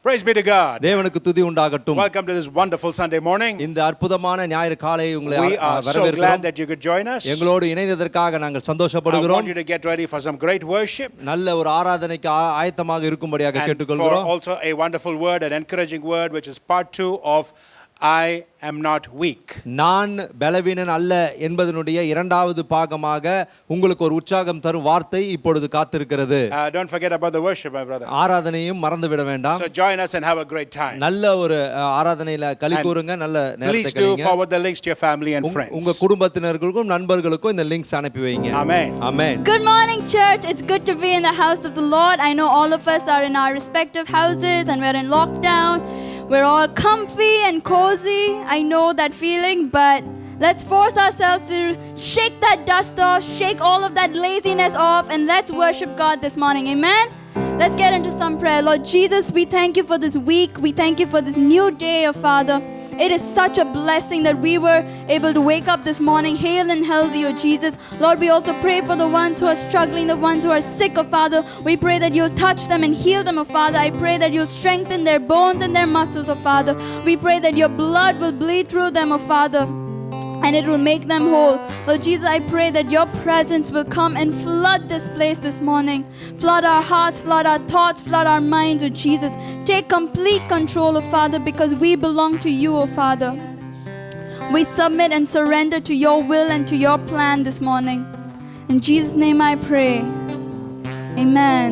Praise be to God. தேவனுக்கு துதி உண்டாகட்டும். Welcome to this wonderful Sunday morning. இந்த அற்புதமான ஞாயிறு காலையை உங்களை We are so glad that you could join us. எங்களோடு இணைந்ததற்காக நாங்கள் சந்தோஷப்படுகிறோம். I want you to get ready for some great worship. நல்ல ஒரு ஆராதனைக்கு ஆயத்தமாக இருக்கும்படியாக கேட்டுக்கொள்கிறோம். And also a wonderful word, an encouraging word, which is part 2 of I am not weak. நான் பலவீனன் அல்ல என்பதனுடைய இரண்டாவது பாகமாக உங்களுக்கு ஒரு உற்சாகம் தரும் வார்த்தை இப்பொழுது காத்திருக்கிறது. Don't forget about the worship, my brother. ஆராதனையும் மறந்துவிட வேண்டாம். So join us and have a great time. நல்ல ஒரு ஆராதனையில களிகூருங்க, நல்ல நேரத்தை கழிங்க. Please do forward the links to your family and friends. உங்க குடும்பத்தினருக்கும் நண்பர்களுக்கும் இந்த லிங்க்ஸ் அனுப்பி வைங்க. Amen. Amen. Good morning, church. It's good to be in the house of the Lord. I know all of us are in our respective houses and we're in lockdown. We're all comfy and cozy. I know that feeling, but let's force ourselves to shake that dust off, shake all of that laziness off, and let's worship God this morning. Amen? Let's get into some prayer. Lord Jesus, we thank you for this week. We thank you for this new day, oh Father. It is such a blessing that we were able to wake up this morning hale and healthy, oh Jesus. Lord, we also pray for the ones who are struggling, the ones who are sick, oh Father. We pray that you'll touch them and heal them, oh Father. I pray that you'll strengthen their bones and their muscles, oh Father. We pray that your blood will bleed through them, oh Father, and it will make them whole. Lord Jesus, I pray that your presence will come and flood this place this morning. Flood our hearts, flood our thoughts, flood our minds, oh Jesus. Take complete control, oh Father, because we belong to you, oh Father. We submit and surrender to your will and to your plan this morning. In Jesus' name I pray. Amen.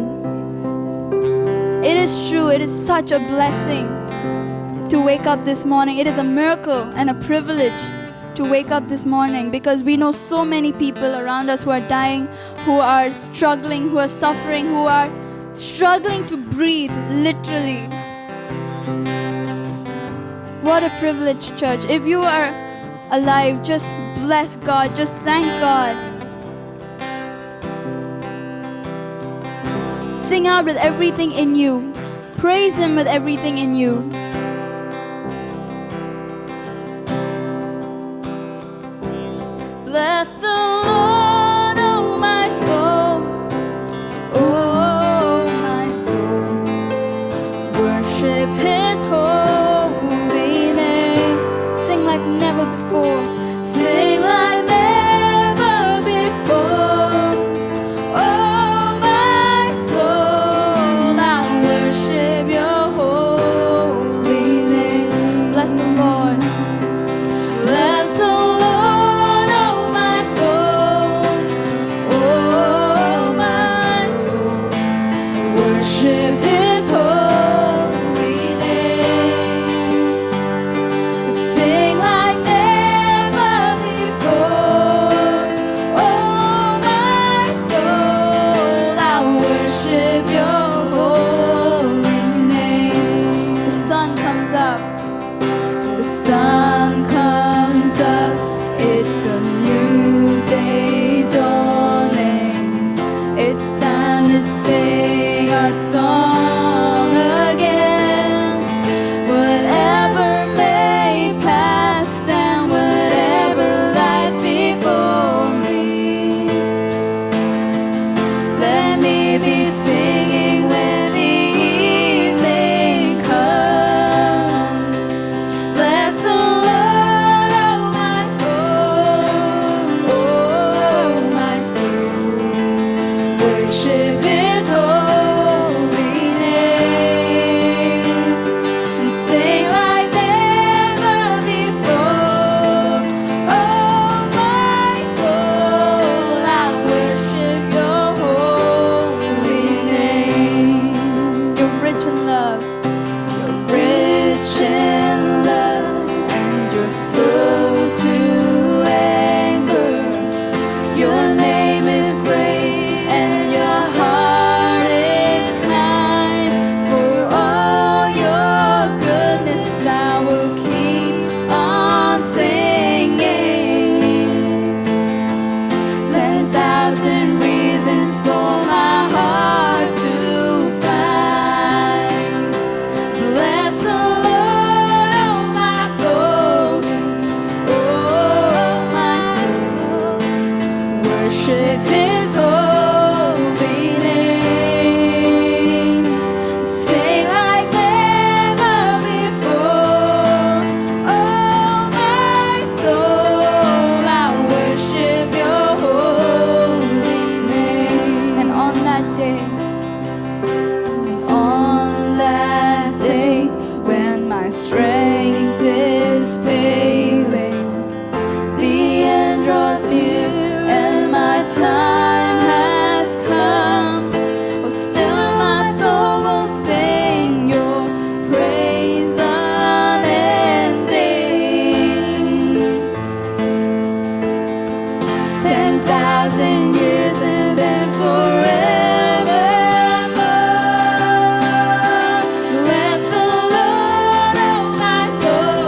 It is true, it is such a blessing to wake up this morning. It is a miracle and a privilege to wake up this morning, because we know so many people around us who are dying, who are struggling, who are suffering, who are struggling to breathe, literally. What a privilege, church. If you are alive, just bless God, just thank God. Sing out with everything in you. Praise Him with everything in you. Bless the Lord, oh my soul, oh my soul. Worship His holy name. Sing like never before. Sing like never before. Oh my soul, I worship your holy name. Bless the Lord. Bless the Lord. Worship His holy name. Sing like never before. Oh my soul, I worship your holy name. The sun comes up. The sun comes up. It's a new day dawning. It's time to sing our song. day. And on that day, when my strength is failing, the end draws near and my time has come. Oh, still my soul will sing your praise unending. 10,000 years and then forevermore. Bless the Lord, oh my soul,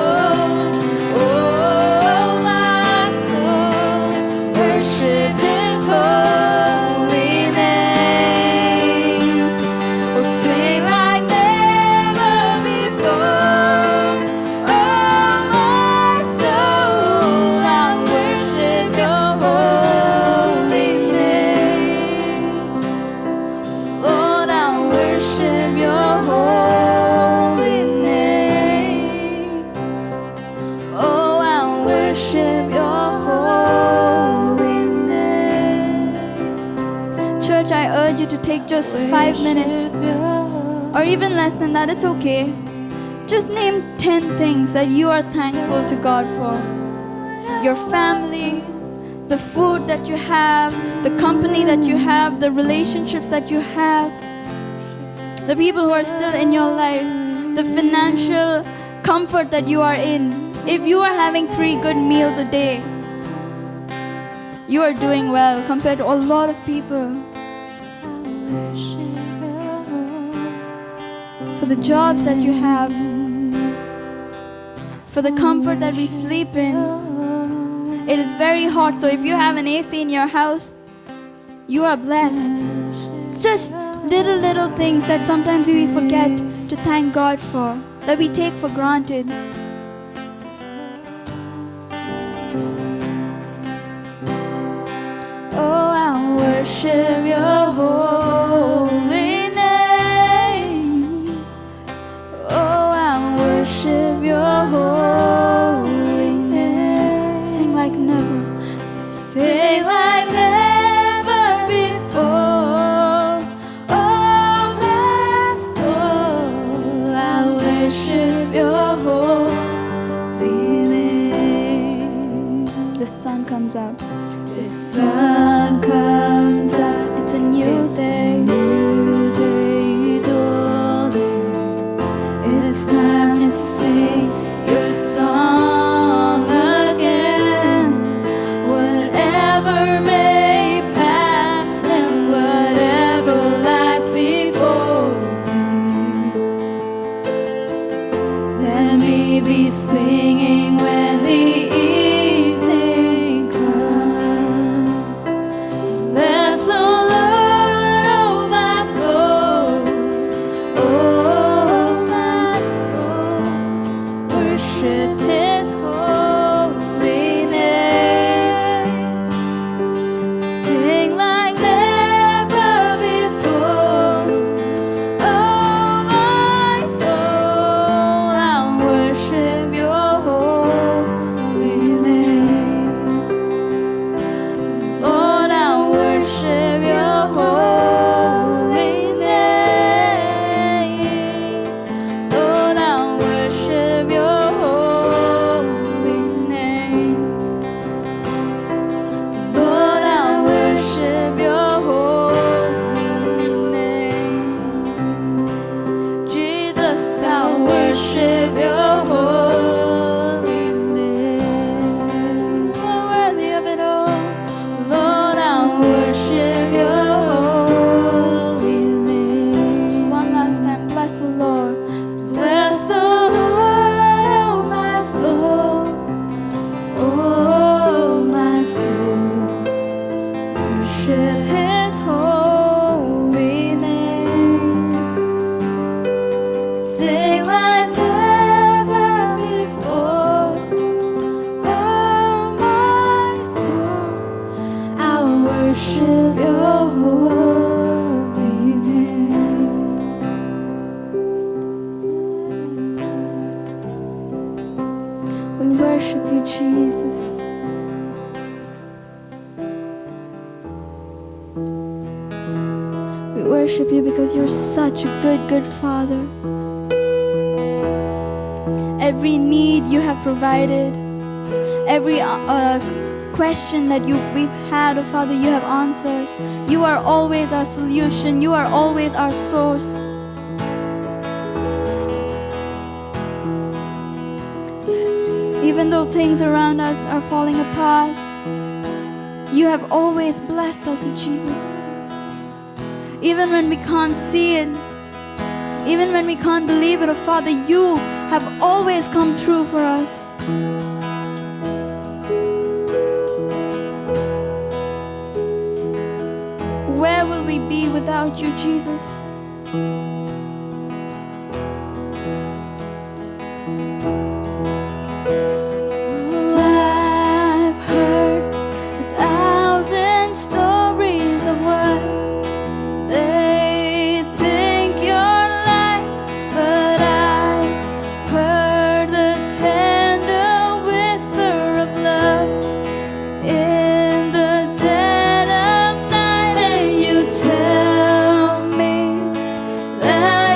oh my soul. Worship His holy name. Oh, sing like never before. Oh my soul, I worship Your holy name. Lord, I worship Your holy name. Oh, I worship Your holy name. Church, I urge you to take just 5 minutes, or even less than that, it's okay. Just name 10 things that you are thankful to God for. Your family, the food that you have, the company that you have, the relationships that you have, the people who are still in your life, the financial comfort that you are in. If you are having 3 good meals a day, you are doing well compared to a lot of people. For the jobs that you have, for the comfort that we sleep in. It is very hot, so if you have an AC in your house, you are blessed. It's just little things that sometimes we forget to thank God for, that we take for granted. Oh, I worship Your holy name. Oh, I worship Your holy name. Sing like never. Sing like never before. Oh, my soul, I worship Your holy name. The sun comes up. The sun comes up. It's a new day. New day dawning. It's time to sing Your song again. Whatever may pass and whatever lies before me, let me be singing when the evening comes. Bless the Lord, oh my soul, oh my soul. Worship His holy name. Sing like never before. Oh my soul, I worship Your holy name. Lord, I worship Your holy name. Lord, I worship Your holy name. Lord, I worship Your holy name. Jesus, I worship Your holy name. You are worthy of it all. Lord, I worship Your holy name. Just one last time, bless the Lord. Bless the Lord, oh my soul, oh my soul. Worship His holy name. Sing like never before. Oh my soul, I'll worship Your holy name. We worship You, Jesus. We We worship you because you're such a good, good Father. Every need you have provided, every question that we've had, oh Father, you have answered. You are always our solution. You are always our source. Even though things around us are falling apart, you have always blessed us, oh Jesus. Even when we can't see it, even when we can't believe it, oh Father, you have always come through for us. Where will we be without you, Jesus? I've heard 1,000 stories of what they think you're like, but I heard the tender whisper of love in the dead of night, and you tell me that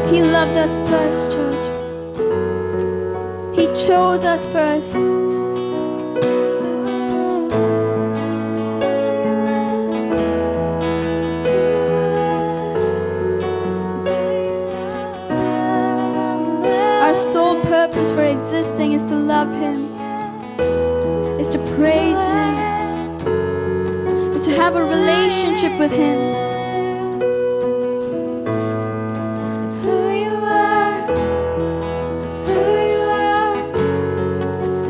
He loved us first, church. He chose us first. Our sole purpose for existing is to love Him, is to praise Him, is to have a relationship with Him. It's who you are. It's who you are.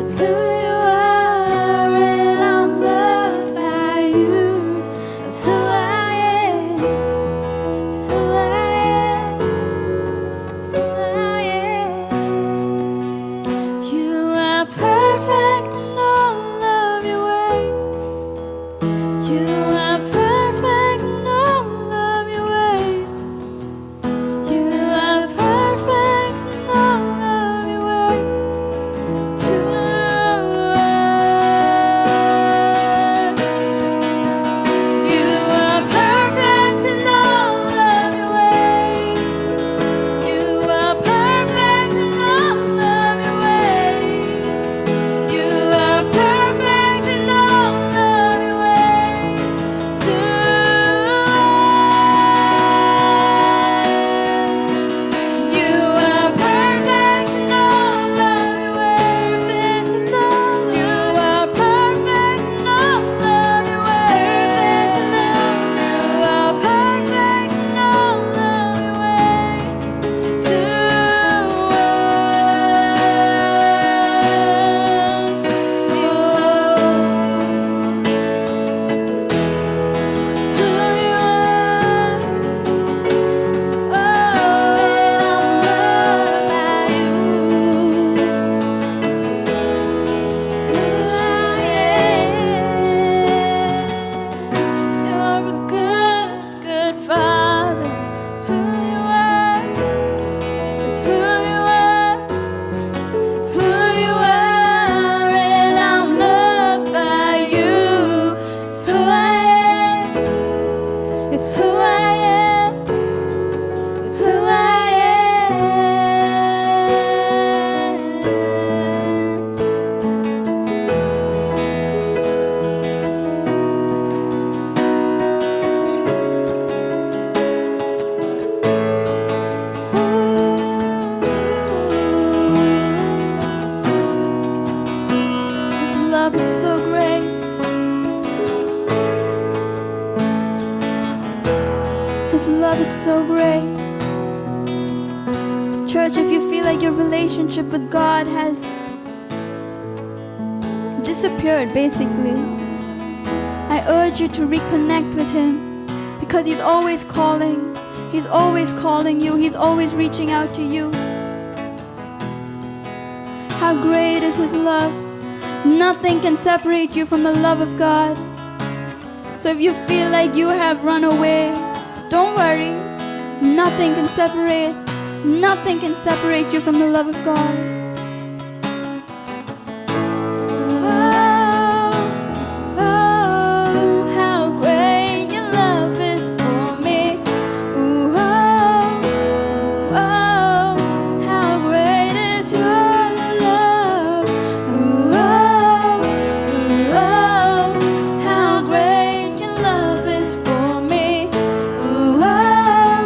It's who you are, and I'm loved by you. It's who I am. It's who I am. It's who I am. You are perfect in all of your ways. You are perfect in all of your ways. You are perfect in all of your ways to us. You are perfect in all of your ways. You are perfect in all of your ways. You are perfect in all of your ways to us. You are perfect in all of your ways. You are perfect in all of your ways. You are perfect in all of your ways to us. It's who you are. Oh, you're a good, good Father. Who you are. It's who you are. It's who you are, and I'm loved by you. It's who I am. It's who I am. It's who I am. His love is so great. His love is so great. Church, if you feel like your relationship with God has disappeared, basically, I urge you to reconnect with Him, because He's always calling. He's always calling you. He's always reaching out to you. How great is His love! Nothing can separate you from the love of God. So if you feel like you have run away, don't worry. Nothing can separate you from the love of God. Oh, how great your love is for me. Ooh, oh, how great is your love. Ooh, oh, how great your love is for me. Ooh, oh,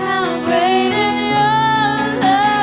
how great is your love.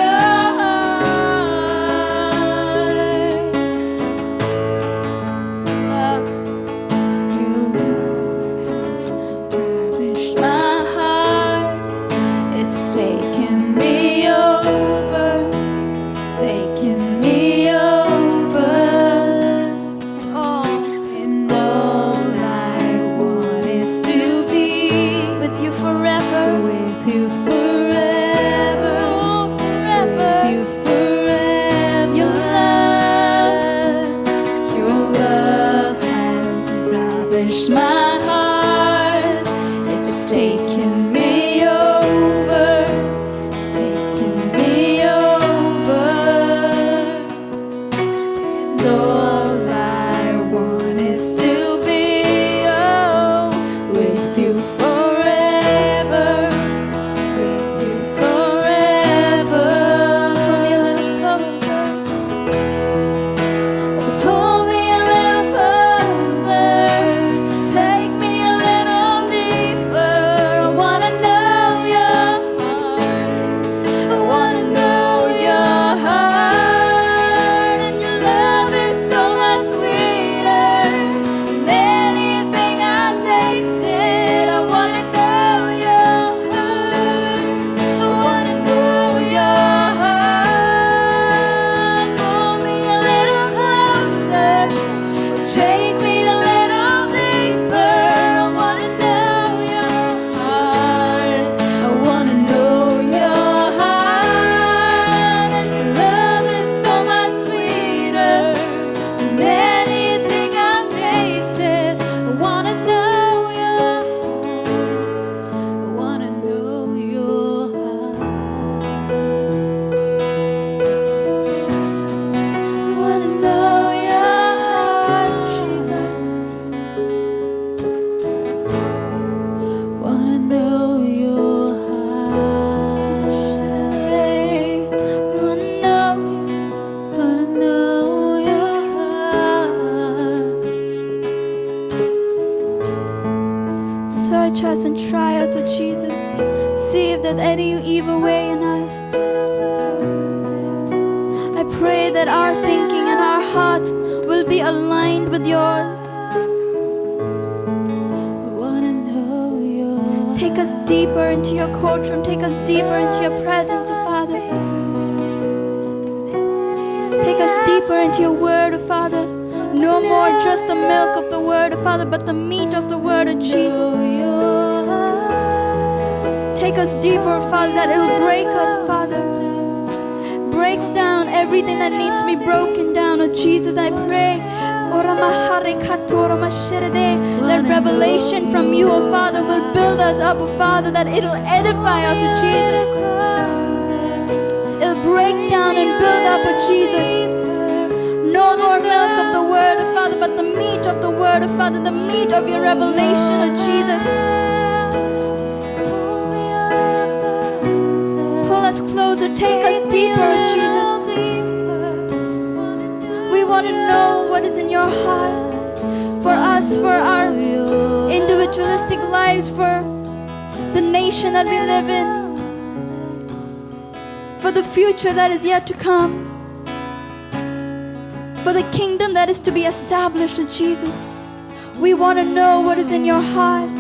your heart. Ravish my heart. It's taken me over. It's taken me over. And all I want is to be with you forever. With you forever. Oh, forever. With you forever. Your love has ravished my heart. It's taken me over. It's taken me over. And all I want is to be with you forever. With you forever. Pull me a little closer. So pull me a little closer. Take me a little deeper. I wanna know your heart. I wanna know your heart. And your love is so much sweeter than anything I've tasted. I wanna know your heart. I wanna know your heart. Pull me a little closer. Take me a little deeper. I wanna know your heart. I wanna know your heart. And your love is so much sweeter than anything I've tasted. I wanna know your heart. I wanna know your heart. I wanna know your heart, Jesus. Wanna know your heart. We wanna know your heart. Search us and try us, oh Jesus. See if there's any evil way in us. I pray that our thinking and our hearts will be aligned with yours. Take us deeper into your courtroom. Take us deeper into your presence, oh Father. Take us deeper into your word, oh Father. No more just the milk of the word, oh Father, but the meat of the word of Jesus. Take us deeper, oh Father, that it will break us, oh Father. Break down everything that needs to be broken down, oh Jesus, I pray. That revelation from you, oh Father, will build us up, oh Father, that it'll edify us, oh Jesus. It'll break down and build up, oh Jesus. No more milk of the word, oh Father, but the meat of the word, oh Father, the meat of your revelation, oh Jesus. Pull us closer, take us deeper, oh Jesus. We want to know what is in your heart for us, for our individualistic lives, for the nation that we live in, for the future that is yet to come, for the kingdom that is to be established in Jesus. We want to know what is in your heart.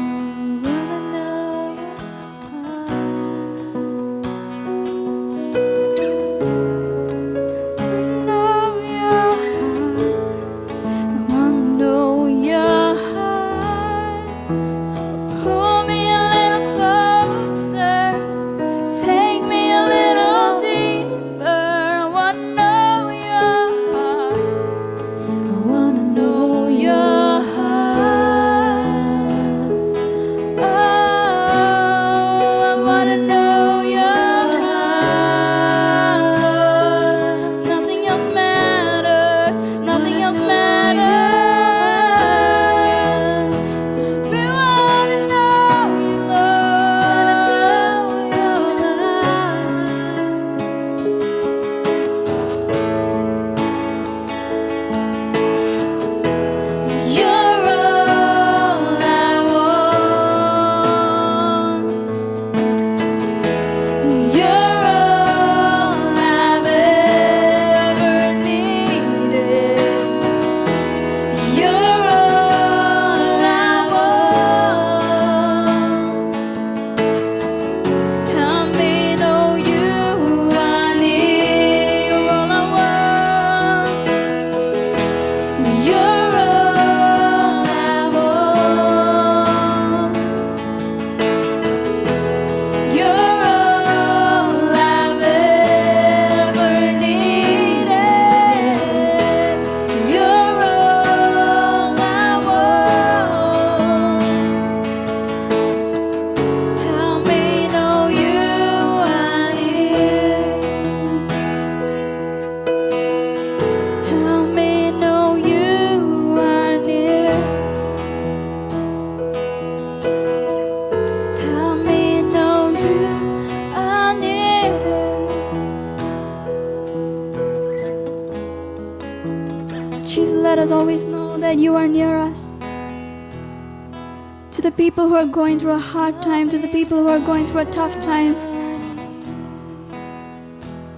let us always know that you are near us. To the people who are going through a hard time, to the people who are going through a tough time,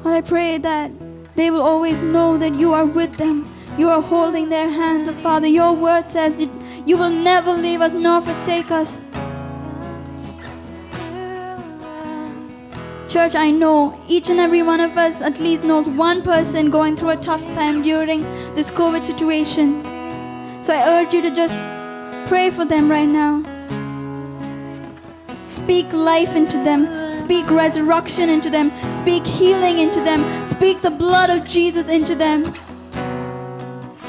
Lord, I pray that they will always know that you are with them. You are holding their hands, oh Father. Your word says that you will never leave us nor forsake us. Church, I know each and every one of us at least knows one person going through a tough time during this COVID situation. So I urge you to just pray for them right now. Speak life into them. Speak resurrection into them. Speak healing into them. Speak the blood of Jesus into them.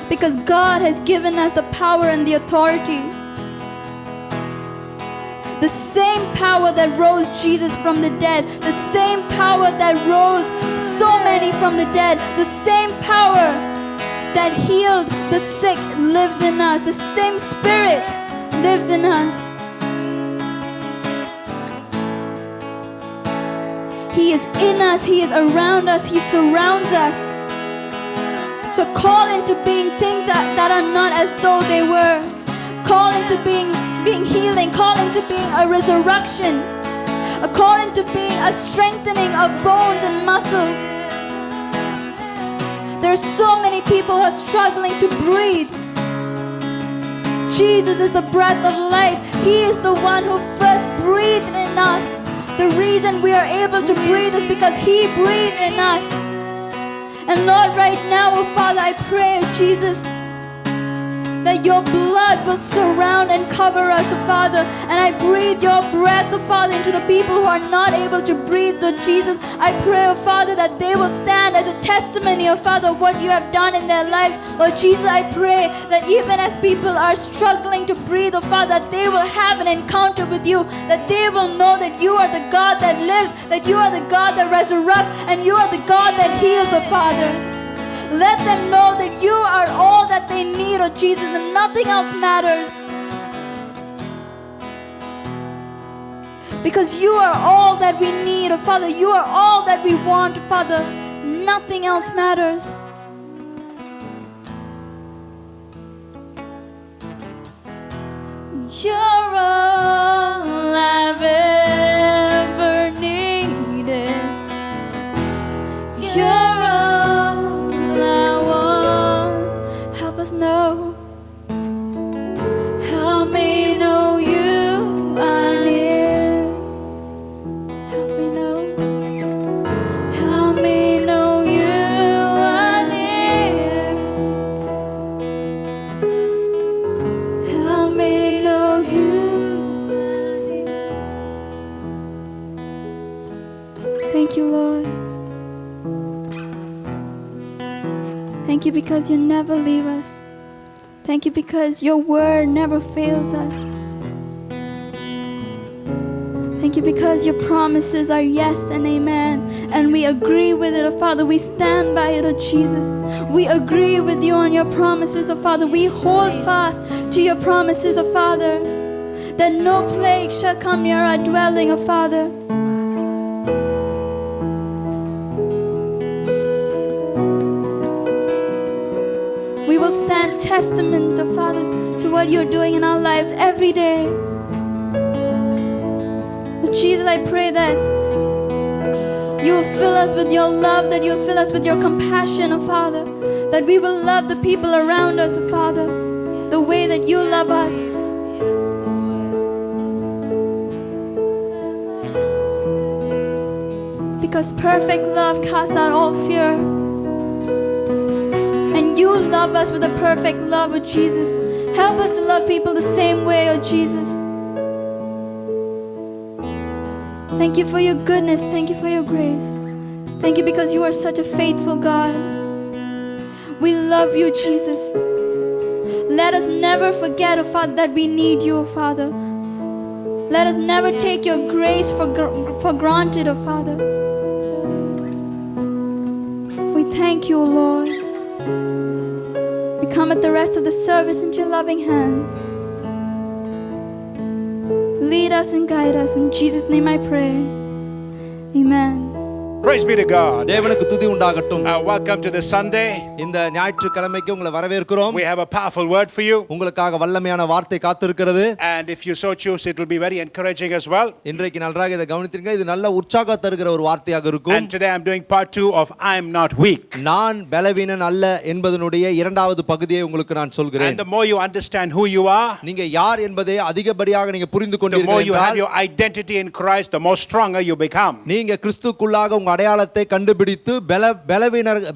Because God has given us the power and the authority. The same power that rose Jesus from the dead, the same power that rose so many from the dead, the same power that healed the sick lives in us. The same Spirit lives in us. He is in us, He is around us, He surrounds us. So call into being things that are not as though they were. Call into being healing, call into being a resurrection, call into being a strengthening of bones and muscles. There are so many people who are struggling to breathe. Jesus is the breath of life. He is the one who first breathed in us. The reason we are able to breathe is because He breathed in us. And Lord, right now, oh Father, I pray, oh Jesus, that your blood will surround and cover us, oh Father. And I breathe your breath, oh Father, into the people who are not able to breathe, Lord Jesus. I pray, oh Father, that they will stand as a testimony, oh Father, of what you have done in their lives. Lord Jesus, I pray that even as people are struggling to breathe, oh Father, that they will have an encounter with you, that they will know that you are the God that lives, that you are the God that resurrects, and you are the God that heals, oh Father. Let them know that you are all that they need, oh Jesus, and nothing else matters. Because you are all that we need, oh Father. You are all that we want, Father. Nothing else matters. You're all I've ever needed. You're all I want. Help us know. Help me know you are near. Help me know. Help me know you are near. Help me know you are near. Thank you, Lord. Thank you because you never leave us. Thank you because your word never fails us. Thank you because your promises are yes and amen. And we agree with it, oh Father. We stand by it, oh Jesus. We agree with you on your promises, oh Father. We hold fast to your promises, oh Father, that no plague shall come near our dwelling, oh Father. We will stand testament, oh Father, to what you're doing in our lives every day. Lord Jesus, I pray that you will fill us with your love, that you'll fill us with your compassion, oh Father, that we will love the people around us, oh Father, the way that you love us. Because perfect love casts out all fear. And you love us with a perfect love, oh Jesus. Help us to love people the same way, oh Jesus. Thank you for your goodness. Thank you for your grace. Thank you because you are such a faithful God. We love you, Jesus. Let us never forget, oh Father, that we need you, oh Father. Let us never take your grace for granted, oh Father. We thank you, Lord. We come at the rest of the service into your loving hands. Lead us and guide us. In Jesus' name I pray. Amen. Praise be to God. தேவனுக்கு துதி உண்டாகட்டும். Welcome to this Sunday. இந்த ஞாயிற்றுக்கிழமைக்கு உங்களை வரவேற்கிறோம். We have a powerful word for you. உங்களுக்காக வல்லமையான வார்த்தை காத்திருக்கிறது. And if you so choose, it will be very encouraging as well. இன்றைக்கு நன்றாக இதை கவனித்தீங்க. இது நல்ல உற்சாகம் தருகிற ஒரு வார்த்தையாக இருக்கும். And today I'm doing part 2 of I am not weak. நான் பலவீனன் அல்ல என்பதனுடைய இரண்டாவது பகுதியை உங்களுக்கு நான் சொல்கிறேன். And the more you understand who you are, நீங்க யார் என்பதை அதிகப்படியாக நீங்க புரிந்து the more you கொண்டீர்கள் have your identity in Christ, the more stronger you become. நீங்க கிறிஸ்துக்குள்ளாக உங்க அடையாளத்தை கண்டுபிடித்து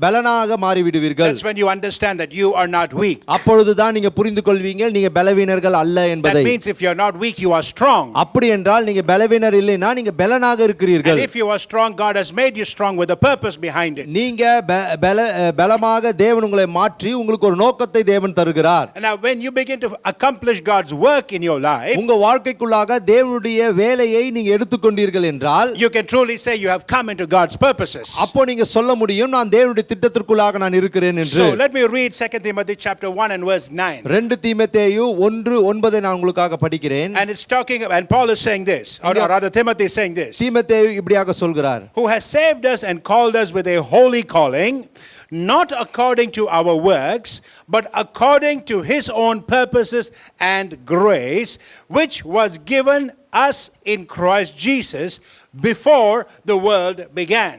பலனாக மாறிவிடுவீர்கள். That's when you understand that you are not weak. அப்பொழுதுதான் நீங்க புரிந்து கொள்வீங்க நீங்க பலவீனர்கள் அல்ல என்பதை. That means if you're not weak, you are strong. அப்படி என்றால் நீங்க பலவீனர் இல்லைனா நீங்க பலனாக இருக்கிறீர்கள். And if you are strong, God has made you strong with a purpose behind it. நீங்க பலமாக தேவன் உங்களை மாற்றி உங்களுக்கு ஒரு நோக்கத்தை தேவன் தருகிறார். And now when you begin to accomplish God's work in your life, உங்க வாழ்க்கைக்குள்ளாக தேவனுடைய வேலையை நீங்க எடுத்துக்கொண்டீர்கள் என்றால் you can truly say you have come into God's purposes. அப்போ நீங்க சொல்ல முடியும் நான் தேவனுடைய திட்டத்திற்குள்ளாக நான் இருக்கிறேன் என்று. So let me read 2 Timothy chapter 1 and verse 9. 2 தீமோத்தேயு 1:9 நான் உங்களுக்காக படிக்கிறேன். And it's talking, and Paul is saying this, or rather Timothy is saying this. தீமோத்தேயு இப்படியாக சொல்கிறார். Who has saved us and called us with a holy calling, not according to our works, but according to his own purposes and grace, which was given us in Christ Jesus before the world began.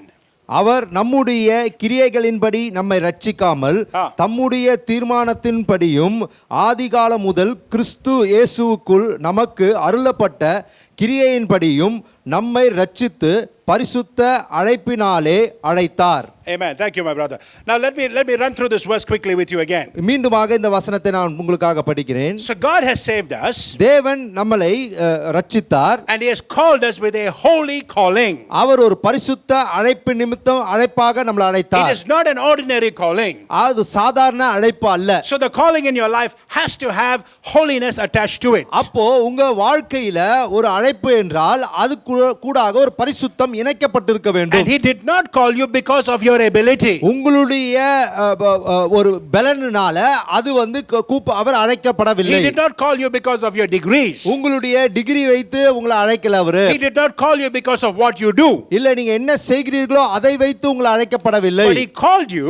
அவர் நம்முடைய கிரியைகளின்படி நம்மை ரட்சிக்காமல் தம்முடைய தீர்மானத்தின்படியும் ஆதிகாலம் முதல் கிறிஸ்து இயேசுவுக்குள் நமக்கு அருளப்பட்ட கிரியையின்படியும் நம்மை ரட்சித்து பரிசுத்த அழைப்பினாலே அழைத்தார். Amen. Thank you, my brother. Now let me run through this verse quickly with you again. மீண்டுமாக இந்த வசனத்தை நான் உங்களுக்காக படிக்கிறேன். So God has saved us. தேவன் நம்மை ரட்சித்தார். And he has called us with a holy calling. அவர் ஒரு பரிசுத்த அழைப்பு நிமித்தம் அழைப்பாக நம்மை அழைத்தார். It is not an ordinary calling. அது சாதாரண அழைப்பு அல்ல. So the calling in your life has to have holiness attached to it. அப்போ உங்க வாழ்க்கையில ஒரு அழைப்பு என்றால் அது கூடாக ஒரு பரிசுத்தம் இணைக்கப்பட்டிருக்க வேண்டும். And he did not call you because of your ability. உங்களுடைய ஒரு பலனால அது அவர் அழைக்கப்படவில்லை. He did not call you because of your degrees. உங்களுடைய டிகிரி வைத்து உங்களை அழைக்கல அவரு. He did not call you because of what you do. இல்ல நீங்க என்ன செய்கிறீர்களோ அதை வைத்து உங்களை அழைக்கப்படவில்லை. But he called you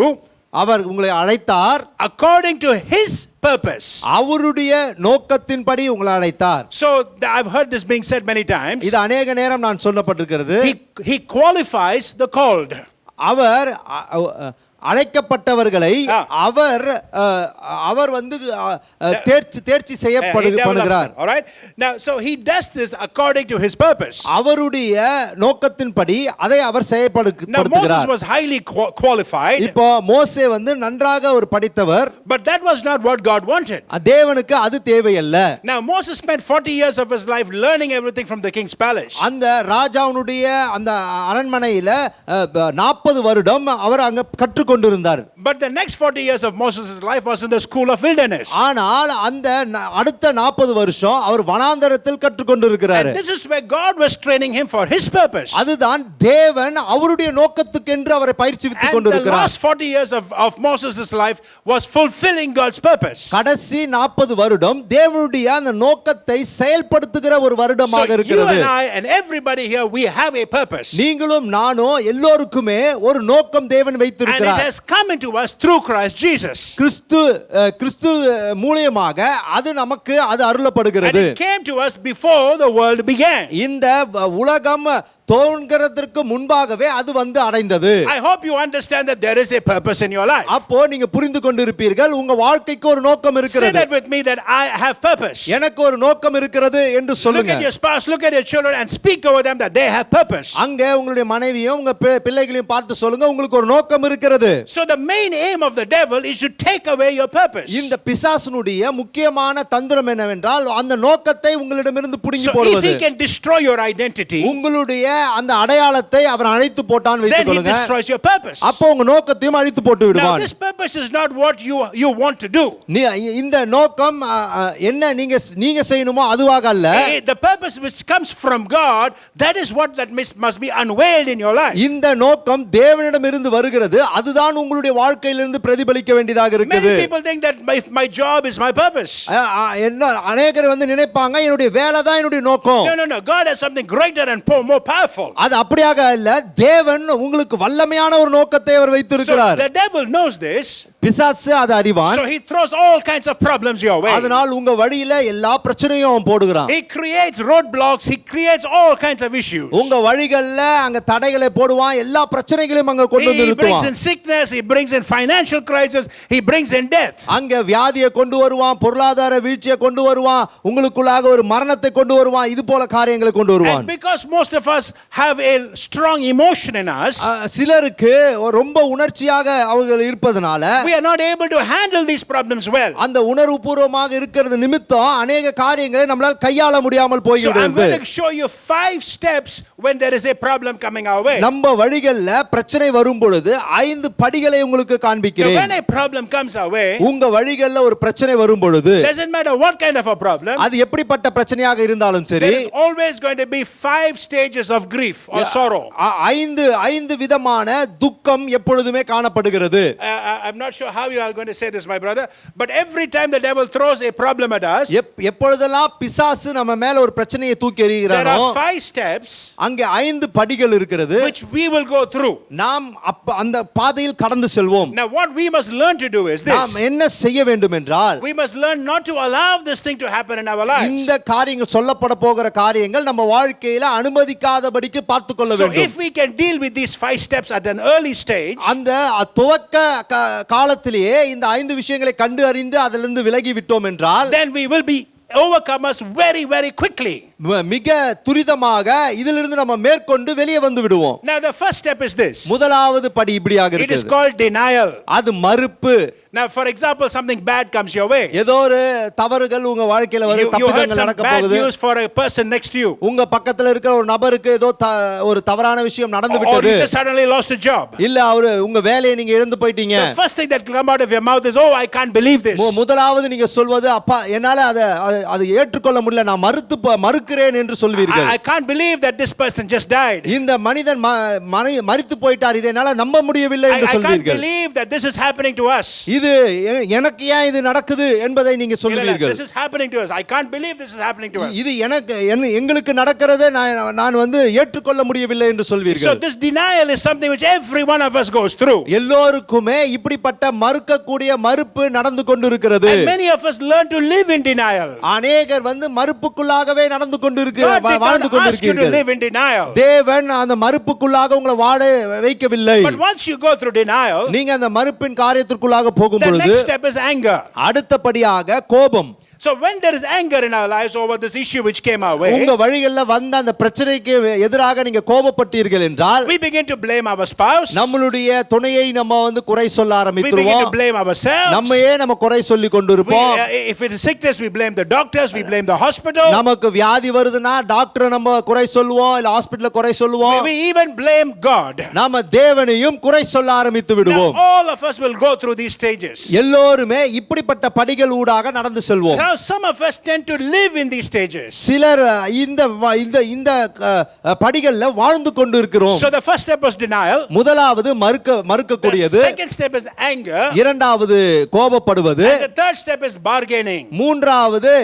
அவர் உங்களை அழைத்தார் according to his purpose. அவருடைய நோக்கத்தின்படி உங்களை அழைத்தார். So I've heard this being said many times. இது अनेक நேரம் நான் சொல்லப்பட்டிருக்கிறது. He qualifies the called. அவர் அழைக்கப்பட்டவர்களை அவர் தேர்ச்சி செய்யப்படுகிறார். All right. Now so he does this according to his purpose. அவருடைய நோக்கத்தின்படி அதை அவர் செய்யப்படுகிறார். Now Moses was highly qualified. இப்போ மோசே நன்றாக ஒரு படித்தவர். But that was not what God wanted. தேவனுக்கு அது தேவையல்ல. Now Moses spent 40 years of his life learning everything from the king's palace. அந்த ராஜாவுடைய அந்த அரண்மனையில 40 வருடம் அவர் அங்க கற்று கொண்டிருந்தார். But the next 40 years of Moses' life was in the school of wilderness. ஆனால் அந்த அடுத்த 40 வருஷம் அவர் வனாந்தரத்தில் கற்று கொண்டிருக்கிறார். And this is where God was training him for his purpose. அதுதான் தேவன் அவருடைய நோக்கத்துக்கென்று அவரை பயிற்சிவித்துக் கொண்டிருக்கிறார். And the last 40 years of Moses' life was fulfilling God's purpose. கடைசி 40 வருடம் தேவனுடைய அந்த நோக்கத்தை செயல்படுத்துகிற ஒரு வருடமாக இருக்கிறது. So you and I and everybody here, we have a purpose. நீங்களும் நானும் எல்லோருக்குமே ஒரு நோக்கம் தேவன் வைத்திருக்கிறார். And it has come into us through Christ Jesus. கிறிஸ்து மூலமாக அது நமக்கு அது அருளப்படுகிறது. And it came to us before the world began. இந்த உலகம் தோன்கிறதற்கு முன்பாகவே அது அடைந்தது. I hope you understand that there is a purpose in your life. அப்போ நீங்க புரிந்து கொண்டிருப்பீர்கள் உங்க வாழ்க்கைக்கு ஒரு நோக்கம் இருக்கிறது. Say that with me, that I have purpose. எனக்கு ஒரு நோக்கம் இருக்கிறது என்று சொல்லுங்க. Look at your spouse, look at your children and speak over them that they have purpose. அங்க உங்களுடைய மனைவியும் உங்க பிள்ளைகளையும் பார்த்து சொல்லுங்க உங்களுக்கு ஒரு நோக்கம் இருக்கிறது. So the main aim of the devil is to take away your purpose. இந்த பிசாசுனுடைய முக்கியமான தந்திரம் என்னவென்றால் அந்த நோக்கத்தை உங்களிடமிருந்து புடுங்கி போடுவது. So if he can destroy your identity, உங்களுடைய அந்த அடையாளத்தை அவர் அழித்து போட்டான் வைத்துக் கொள்ளுங்க. Then he destroys your purpose. அப்போ உங்க நோக்கத்தையும் அழித்து போட்டு விடுவான். Now this purpose is not what you want to do. இந்த நோக்கம் என்ன நீங்க செய்யணுமோ அதுவாக அல்ல. The purpose which comes from God, that is what must be unveiled in your life. இந்த நோக்கம் தேவனிடமிருந்து வருகிறது. அதுதான் உங்களுடைய வாழ்க்கையிலிருந்து பிரதிபலிக்க வேண்டியதாக இருக்குது. Many people think that my job is my purpose. என்ன அநேகர் வந்து நினைப்பாங்க என்னுடைய வேலை தான் என்னுடைய நோக்கம். No. God has something greater and more powerful. அது அப்படியாக இல்ல. தேவன் உங்களுக்கு வல்லமையான ஒரு நோக்கத்தை அவர் வைத்திருக்கிறார். So the devil knows this. பிசாசு அது அறிவான். So he throws all kinds of problems your way. அதனால் உங்க வழியில எல்லா பிரச்சனையும் அவன் போடுகிறான். He creates roadblocks, he creates all kinds of issues. உங்க வழிகள்ல அங்க தடைகளை போடுவான், எல்லா பிரச்சனைகளையும் அங்க கொண்டு வந்து He brings நிறுத்துவான். in sickness, he brings in financial crisis, he brings in death. அங்க வியாதியை கொண்டு வருவான், பொருளாதார வீழ்ச்சியை கொண்டு வருவான், உங்களுக்குள்ளாக ஒரு மரணத்தை கொண்டு வருவான், இது போல காரியங்களை கொண்டு வருவான். And because most of us have a strong emotion in us, சிலருக்கு ரொம்ப உணர்ச்சியாக அவர்கள் இருப்பதனால we are not able to handle these problems well. அந்த உணர்வுபூர்வமாக இருக்கிறது நிமித்தம் अनेक காரியங்களை நம்மால் கையாள முடியாமல் So I'm போய்விடுகிறது. going to show you 5 steps when there is a problem coming our way. நம்ம வழிகள்ல பிரச்சனை வரும் பொழுது 5 படிகளை உங்களுக்கு So காண்பிக்கிறேன். when a problem comes our way, உங்க வழிகள்ல ஒரு பிரச்சனை வரும் பொழுது doesn't matter what kind of a problem, அது எப்படிப்பட்ட பிரச்சனையாக இருந்தாலும் சரி, there is always going to be 5 stages of grief or sorrow. 5 விதமான துக்கம் எப்பொழுதுமே காணப்படுகிறது. I'm not sure how you are going to say this, my brother, but every time the devil throws a problem at us, எப்பொழுதெல்லாம் பிசாசு நம்ம மேல ஒரு பிரச்சனையை தூக்கி there எறிகிறானோ are 5 steps அங்க 5 படிகள் இருக்கிறது. which we will go through. நாம் அந்த பாதையில் கடந்து செல்வோம். Now what we must learn to do is நாம் this. என்ன செய்ய வேண்டும் என்றால், We must learn not to allow this thing to happen in our lives. இந்த காரியங்கள் சொல்லப்பட போகிற காரியங்கள் நம்ம வாழ்க்கையில அனுமதிக்காதபடிக்கு பார்த்து கொள்ள So வேண்டும். if we can deal with these 5 steps at an early stage, அந்த துவக்க காலத்திலேயே இந்த 5 விஷயங்களை கண்டு அறிந்து அதிலிருந்து விலகி விட்டோம் என்றால், then we will be overcomers very, very quickly. மிக துரிதமாக இதிலிருந்து நம்ம மேற்கொண்டு வெளியே வந்து விடுவோம். Now the first step is this. முதலாவது படி இப்படியாக It is இருக்குது. called denial. அது மறுப்பு. Now for example, something bad comes your way. ஏதோ ஒரு தவறுகள் உங்க வாழ்க்கையில வரும், You heard தப்புகள் some நடக்க bad போகுது. news for a person next to you. உங்க பக்கத்துல இருக்கிற ஒரு நபருக்கு ஏதோ ஒரு தவறான விஷயம் நடந்து Or விட்டது. you just suddenly lost a job. இல்ல அவரு உங்க வேலையை நீங்க இழந்து போயிட்டீங்க. The first thing that come out of your mouth is, oh, I can't believe this. முதலாவது நீங்க சொல்வது, அப்பா என்னால அதை ஏற்றுக்கொள்ள முடியல, நான் மறுக்கிறேன் என்று சொல்வீர்கள். I can't believe that this person just died. இந்த மனிதன் மரித்து போயிட்டார், இதை என்னால நம்ப முடியவில்லை என்று I can't சொல்வீர்கள். believe that this is happening to us. இது எனக்கு ஏன் இது நடக்குது என்பதை நீங்க சொல்வீர்கள். This is happening to us. I can't believe this is happening to us. இது எங்களுக்கு நடக்கிறதை நான் வந்து ஏற்றுக்கொள்ள முடியவில்லை என்று So சொல்வீர்கள். this denial is something which every one of us goes through. எல்லோருக்குமே இப்படிப்பட்ட மறுக்கக்கூடிய மறுப்பு நடந்து கொண்டிருக்கிறது. And many of us learn to live in denial. அநேகர் வந்து மறுப்புக்குள்ளாகவே நடந்து God did வாழ்ந்து not ask you to கொண்டிருக்கிறீர்கள். live in denial. தேவன் அந்த மறுப்புக்குள்ளாக உங்களை வாழ வைக்கவில்லை. But once you go through denial, நீங்க அந்த மறுப்பின் காரியத்திற்குள்ளாக போகும் the பொழுது next step is anger. அடுத்தபடியாக கோபம். So when there is anger in our lives over this issue which came our way, உங்க வழிகளில் வந்த அந்த பிரச்சனைக்கு எதிராக நீங்க கோபப்பட்டீர்கள் என்றால், we begin to blame our spouse. நம்மளுடைய துணையை நம்ம வந்து குறை சொல்ல We begin ஆரம்பித்துருவோம். to blame ourselves. நம்மையே நம்ம குறை சொல்லி கொண்டிருப்போம். If it is sickness, we blame the doctors, we blame the hospital. நமக்கு வியாதி வருதுன்னா டாக்டரை நம்ம குறை சொல்லுவோம், இல்ல ஹாஸ்பிடல்ல குறை சொல்லுவோம். We even blame God. நாம தேவனையும் குறை சொல்ல ஆரம்பித்து Now, விடுவோம். all of us will go through these stages. எல்லோருமே இப்படிப்பட்ட படிகள் ஊடாக நடந்து செல்வோம். Now, some of us tend to live in these stages. சிலர் இந்த படிகள்ல வாழ்ந்து கொண்டு இருக்கிறோம். So the first step was denial. முதலாவது The மறுக்கக்கூடியது. second step is anger. இரண்டாவது கோபப்படுவது. And the third step is bargaining. மூன்றாவது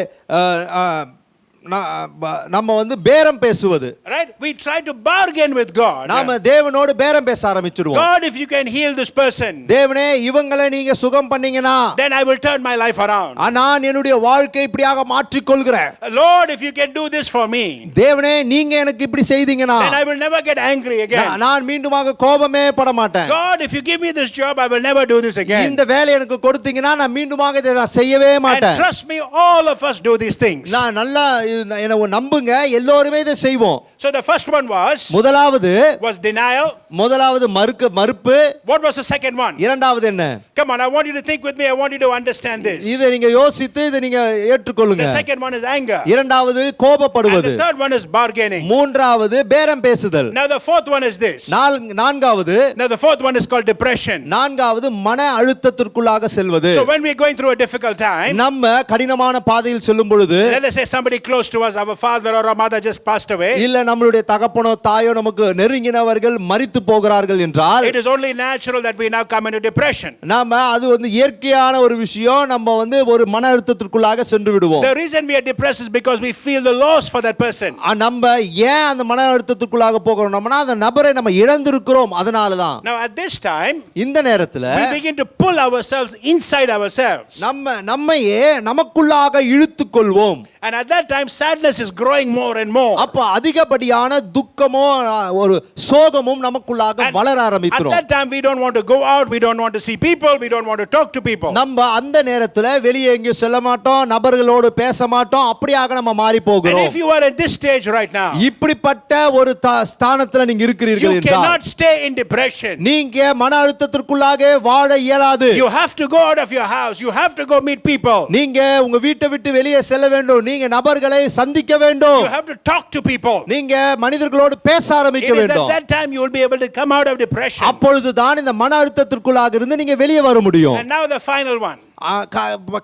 நம்ம வந்து பேரம் பேசுவது. Right? We try to bargain with God. நாம தேவனோடு பேரம் பேச ஆரம்பிச்சிடுவோம். God, if you can heal this person, தேவனே இவங்களை நீங்க சுகம் பண்ணீங்கனா then I will turn my life around. நான் என்னுடைய வாழ்க்கை இப்படியாக மாற்றிக் கொள்கிறேன். Lord, if you can do this for me, தேவனே நீங்க எனக்கு இப்படி செய்தீங்கனா then I will never get angry again. நான் மீண்டுமாக கோபமே பட மாட்டேன். God, if you give me this job, I will never do this again. இந்த வேலையை எனக்கு கொடுத்தீங்கனா நான் மீண்டுமாக இதை செய்யவே And மாட்டேன். trust me, all of us do these things. நான் நல்லா என்ன நம்புங்க, எல்லோருமே இதை செய்வோம். So the first one முதலாவது denial. முதலாவது மறுப்பு. What was the second one? இரண்டாவது என்ன? Come on, I want you to think with me. I want you to understand this. இதை நீங்க யோசித்து இதை நீங்க ஏற்றுக்கொள்ளுங்க. The second one is anger. இரண்டாவது And கோபப்படுவது. the third one is bargaining. மூன்றாவது பேரம் பேசுதல். Now the fourth one is this. நான்காவது Now the fourth one is called depression. நான்காவது மன அழுத்தத்திற்குள்ளாக செல்வது. So when we're going through a difficult time, நம்ம கடினமான பாதையில் செல்லும் பொழுது, let us say somebody close close to us, our father or our mother just passed away, இல்ல நம்மளுடைய தகப்பனோ தாயோ நமக்கு நெருங்கினவர்கள் மரித்து போகிறார்கள் என்றால் it is only natural that we now come into depression. நாம அது வந்து இயற்கையான ஒரு விஷயம். நம்ம வந்து ஒரு மன அழுத்தத்திற்குள்ளாக சென்று விடுவோம். The reason we are depressed is because we feel the loss for that person. நம்ம ஏன் அந்த மன அழுத்தத்திற்குள்ளாக போகிறோம்னா அந்த நபரை நம்ம இழந்திருக்கிறோம், அதனால தான். Now at this time, இந்த நேரத்துல we begin to pull ourselves inside ourselves. நம்மையே நமக்குள்ளாக இழுத்துக் கொள்வோம். And at that time, sadness is growing more and more. அப்ப அதிகப்படியான துக்கமோ ஒரு சோகமும் நமக்குள்ளாக வளர At ஆரம்பிக்கிறோம். that time, we don't want to go out, we don't want to see people, we don't want to talk to people. நம்ம அந்த நேரத்துல வெளியே எங்கேயும் செல்ல மாட்டோம், நபர்களோடு பேச மாட்டோம், அப்படியாக நம்ம மாறி And போகிறோம். if you are at this stage right now, இப்படிப்பட்ட ஒரு ஸ்தானத்துல நீங்க இருக்கிறீர்கள் you என்றால் cannot stay in depression. நீங்க மன அழுத்தத்திற்குள்ளாக வாழ இயலாது. You have to go out of your house, you have to go meet people. நீங்க உங்க வீட்டை விட்டு வெளியே செல்ல வேண்டும், நீங்க நபர்களை சந்திக்க வேண்டும், You have to talk to people. நீங்க மனிதர்களோடு பேச It ஆரம்பிக்க is at வேண்டும். that time you will be able to come out of depression. அப்பொழுதுதான் இந்த மன அழுத்தத்திற்குள்ளாக இருந்து நீங்க வெளியே வர முடியும். And now the final one.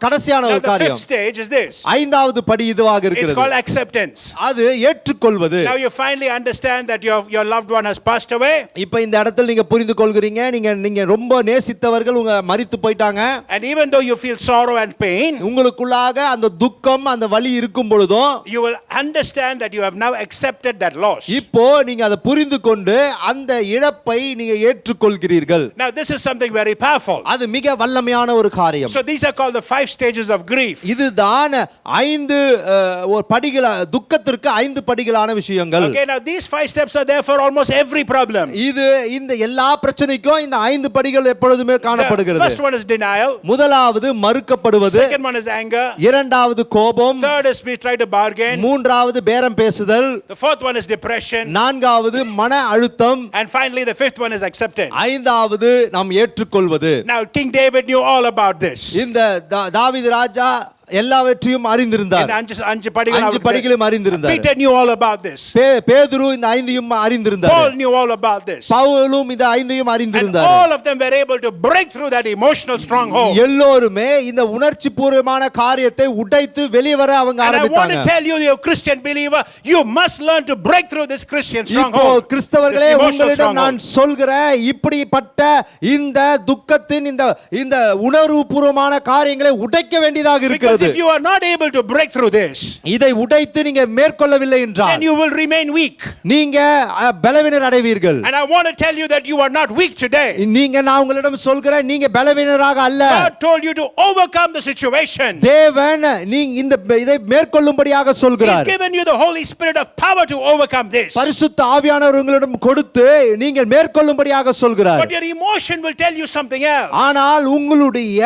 கடைசியான Now ஒரு the காரியம், fifth stage is this. ஐந்தாவது படி இதுவாக It's இருக்கிறது. called acceptance. அது ஏற்றுக்கொள்வது. Now you finally understand that your loved one has passed away. இப்ப இந்த இடத்துல நீங்க புரிந்து கொள்கிறீங்க, நீங்க ரொம்ப நேசித்தவர்கள் உங்க மரித்து போயிட்டாங்க. And even though you feel sorrow and pain, உங்களுக்குள்ளாக அந்த துக்கம் அந்த வலி இருக்கும் பொழுதும் you will understand that you have now accepted that loss. இப்போ நீங்க அதை புரிந்து கொண்டு அந்த இழப்பை நீங்க ஏற்றுக்கொள்கிறீர்கள். Now this is something very powerful. அது மிக வல்லமையான ஒரு காரியம். So these are called the 5 stages of grief. இதுதான் 5 படிகள துக்கத்திற்கு 5 படிகளான விஷயங்கள். Okay, now these 5 steps are there for almost every problem. இது இந்த எல்லா பிரச்சனைக்கும் இந்த 5 படிகள் எப்பொழுதுமே The காணப்படுகிறது. first one is denial. முதலாவது மறுக்கப்படுவது. Second one is anger. இரண்டாவது கோபம். Third is we try to bargain. மூன்றாவது பேரம் பேசுதல். The fourth one is depression. நான்காவது மன அழுத்தம். And finally the fifth one is acceptance. ஐந்தாவது நாம் ஏற்றுக்கொள்வது. Now King David knew all about this. இந்த தாவீது ராஜா எல்லாவற்றையும் அறிந்திருந்தார். இந்த அஞ்சு படிகளும் அறிந்திருந்தார். Peter knew all about this. பேதுரு இந்த 5ஐயும் அறிந்திருந்தார். Paul knew all about this. பவுலும் இந்த 5ஐயும் And அறிந்திருந்தார். all of them were able to break through that emotional stronghold. எல்லோருமே இந்த உணர்ச்சிபூர்வமான காரியத்தை உடைத்து வெளியே வர அவங்க And I want ஆரம்பித்தாங்க. to tell you, you Christian believer, you must learn to break through this Christian இப்போ stronghold. கிறிஸ்தவர்களே This emotional உங்களிடம் நான் stronghold. சொல்கிறேன், இப்படிப்பட்ட இந்த துக்கத்தின் இந்த உணர்வுபூர்வமான காரியங்களை உடைக்க வேண்டியதாக Because இருக்கிறது. if you are not able to break through this, இதை உடைத்து நீங்க மேற்கொள்ளவில்லை then என்றால் you will remain weak. நீங்க பலவீனர் அடைவீர்கள். And I want to tell you that you are not weak today. நான் உங்களிடம் சொல்கிறேன், நீங்க பலவீனராக அல்ல. God told you to overcome the situation. தேவன் நீங்க இதை மேற்கொள்ளும்படியாக He's சொல்கிறார். given you the Holy Spirit of power to overcome this. பரிசுத்த ஆவியானவர் உங்களிடம் கொடுத்து நீங்கள் மேற்கொள்ளும்படியாக சொல்கிறார். But your emotion will tell you something else. ஆனால் உங்களுடைய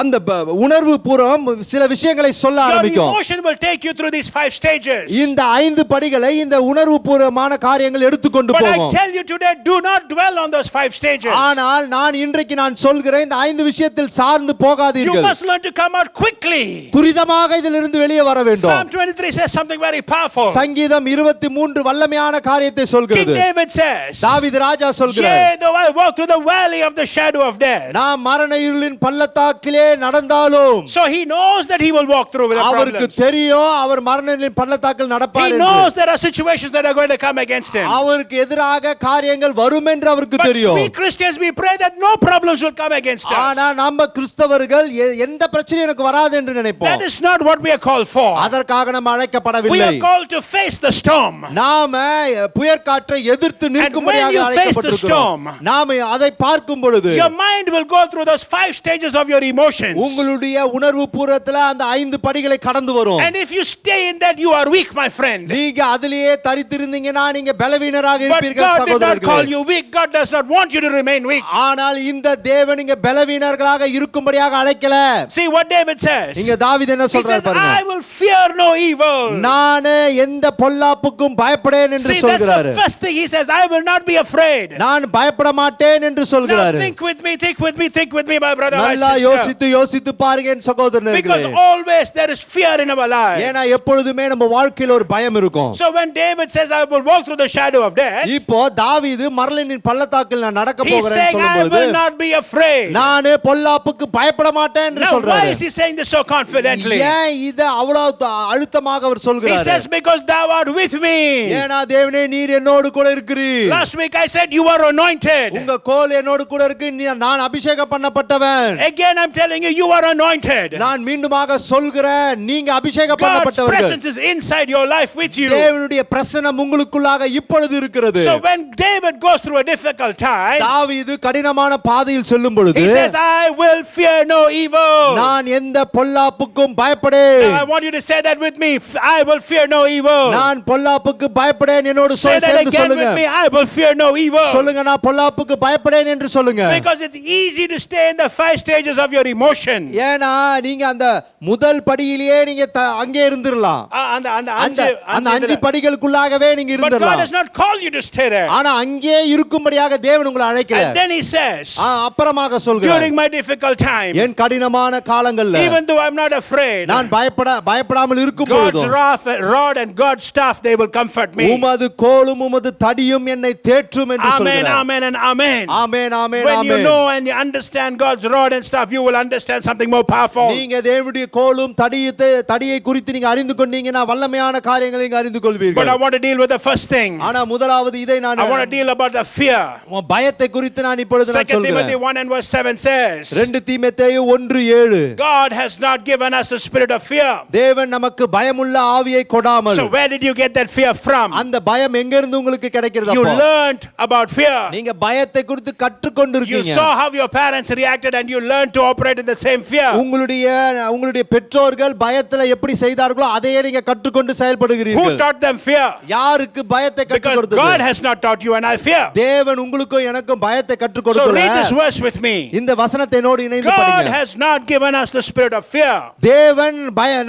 அந்த உணர்வு பூர்வம் சில விஷயங்களை சொல்ல Your ஆரம்பிக்கும். emotion will take you through these 5 stages. இந்த 5 படிகளை இந்த உணர்வு பூர்வமான காரியங்கள் எடுத்துக்கொண்டு But I போகும். tell you today, do not dwell on those 5 stages. ஆனால் இன்றைக்கு நான் சொல்கிறேன், இந்த 5 விஷயத்தில் சார்ந்து You போகாதீர்கள். must learn to come out quickly. துரிதமாக இதிலிருந்து வெளியே வர வேண்டும். Psalm 23 says something very powerful. சங்கீதம் 23 வல்லமையான காரியத்தை King சொல்கிறது. David says, தாவீது ராஜா சொல்கிறார், yea, though I walk through the valley of the shadow of death. நான் மரண இருளின் பள்ளத்தாக்கிலே நடந்தாலும். So he knows that he will walk through with the அவருக்கு problems. தெரியும் அவர் மரண இருளின் பள்ளத்தாக்கில் நடப்பார் He என்று. knows there are situations that are going to come against him. அவருக்கு எதிராக காரியங்கள் வரும் என்று அவருக்கு But தெரியும். we Christians, we pray that no problems will come against us. ஆனா நம்ம கிறிஸ்தவர்கள் எந்த பிரச்சனையும் எனக்கு வராது என்று நினைப்போம். That is not what we are called for. அதற்காக நம்ம We அழைக்கப்படவில்லை. are called to face the storm. நாம புயற்காற்றை எதிர்த்து நிற்கும்படியாக you face the அழைக்கப்பட்டிருக்கிறோம். storm, நாம அதை பார்க்கும் பொழுது Your mind will go through those 5 stages of your emotions. உங்களுடைய உணர்வு பூர்வத்துல அந்த 5 படிகளை கடந்து வரும். And if you stay in that, you are weak, my friend. நீங்க அதிலேயே தரித்திருந்தீங்கன்னா நீங்க பலவீனராக But இருப்பீர்கள் God did not call சகோதரர்களே. you weak. God does not want you to remain weak. ஆனால் இந்த தேவன் நீங்க பலவீனர்களாக இருக்கும்படியாக அழைக்கல. See what David says. இங்க தாவீது என்ன He சொல்றார் says, பாருங்க. I will fear no evil. நானே எந்த பொல்லாப்புக்கும் பயப்படேன் என்று See, that's சொல்கிறார். the first thing he says. I will not be afraid. நான் பயப்பட மாட்டேன் என்று Now சொல்கிறார். think with me, my brother, my நல்லா sister. யோசித்து பாருங்க என் சகோதரனே. Because always there is fear in our lives. ஏன்னா எப்பொழுதுமே நம்ம வாழ்க்கையில ஒரு பயம் இருக்கும். So when David says, I will walk through the shadow of death, இப்போ தாவீது மரணத்தின் பள்ளத்தாக்கில் நான் நடக்க he's போகிறேன்னு saying, I சொல்லும்போது will not be afraid. நான் பொல்லாப்புக்கு பயப்பட மாட்டேன் என்று Now why சொல்றாரு. is he saying this so confidently? ஏன் இத அவ்வளவு அழுத்தமாக அவர் He சொல்கிறாரு? says, because thou art with me. ஏன்னா தேவனே நீர் என்னோடு கூட இருக்கிறீர். Last week I said you are anointed. உங்க கோல் என்னோடு கூட இருக்கு. நான் அபிஷேகம் பண்ணப்பட்டவன். Again I'm telling you, you are anointed. நான் மீண்டுமாக சொல்கிறேன், நீங்க அபிஷேகம் God's பண்ணப்பட்டவர்கள். presence is inside your life with you. தேவனுடைய பிரசன்னம் உங்களுக்குள்ளாக இப்பொழுது இருக்கிறது. So when David goes through a difficult time, தாவீது கடினமான பாதையில் செல்லும் பொழுது he says, I will fear no evil. நான் எந்த பொல்லாப்புக்கும் பயப்படேன். Now I want you to say that with me. I will fear no evil. நான் பொல்லாப்புக்கு பயப்படேன் என்னோடு Say that சேர்ந்து again சொல்லுங்க. with me. I will fear no evil. சொல்லுங்க, நான் பொல்லாப்புக்கு பயப்படேன் என்று சொல்லுங்க. Because it's easy to stay in the 5 stages of your emotion. ஏனா நீங்க அந்த முதல் படியிலேயே நீங்க அங்கே இருந்திரலாம். அந்த 5 படிகளுக்குள்ளாகவே நீங்க But God இருந்திரலாம். has not called you to stay there. ஆனா அங்கே இருக்கும்படியாக தேவன் உங்களை அழைக்கல. And then he says, அப்புறமாக சொல்கிறார், during my difficult time, என் கடினமான காலங்கள்ல even though I'm not afraid, நான் பயப்படாமல் இருக்கும் God's பொழுதும் rod and God's staff, they will comfort me. உமது கோலும் உமது தடியும் என்னை தேற்றும் என்று Amen, சொல்கிறார். amen and amen. Amen, amen, When you amen. know and you understand God's rod and staff, you will understand something more powerful. நீங்க தேவனுடைய கோலும் தடியை குறித்து நீங்க அறிந்து கொண்டீங்கன்னா வல்லமையான காரியங்களை நீங்க அறிந்து But கொள்வீர்கள். I want to deal with the first thing. ஆனா முதலாவது இதை நான் I want to deal about the fear. பயத்தை குறித்து நான் இப்பொழுது நான் 2 Timothy சொல்கிறேன். 1 and verse 7 says, 2 தீமோத்தேயு 1:7 God has not given us a spirit of fear. தேவன் நமக்கு பயமுள்ள ஆவியை கொடாமல். So where did you get that fear from? அந்த பயம் எங்க இருந்து உங்களுக்கு கிடைக்கிறது? You அப்போ learned about fear. நீங்க பயத்தை குறித்து கற்றுக்கொண்டு You இருக்கீங்க. saw how your parents reacted and you learned to operate in the same fear. உங்களுடைய பெற்றோர்கள் பயத்துல எப்படி செய்தார்களோ அதையே நீங்க கற்றுக்கொண்டு Who செயல்படுகிறீர்கள். taught them fear? யாருக்கு பயத்தை கற்றுக் Because கொடுத்தது? God has not taught you and I fear. தேவன் உங்களுக்கும் எனக்கும் பயத்தை கற்றுக் So கொடுக்கல. read this verse with me. இந்த வசனத்தை என்னோடு இணைந்து God படிங்க. has not given us the spirit of fear. தேவன்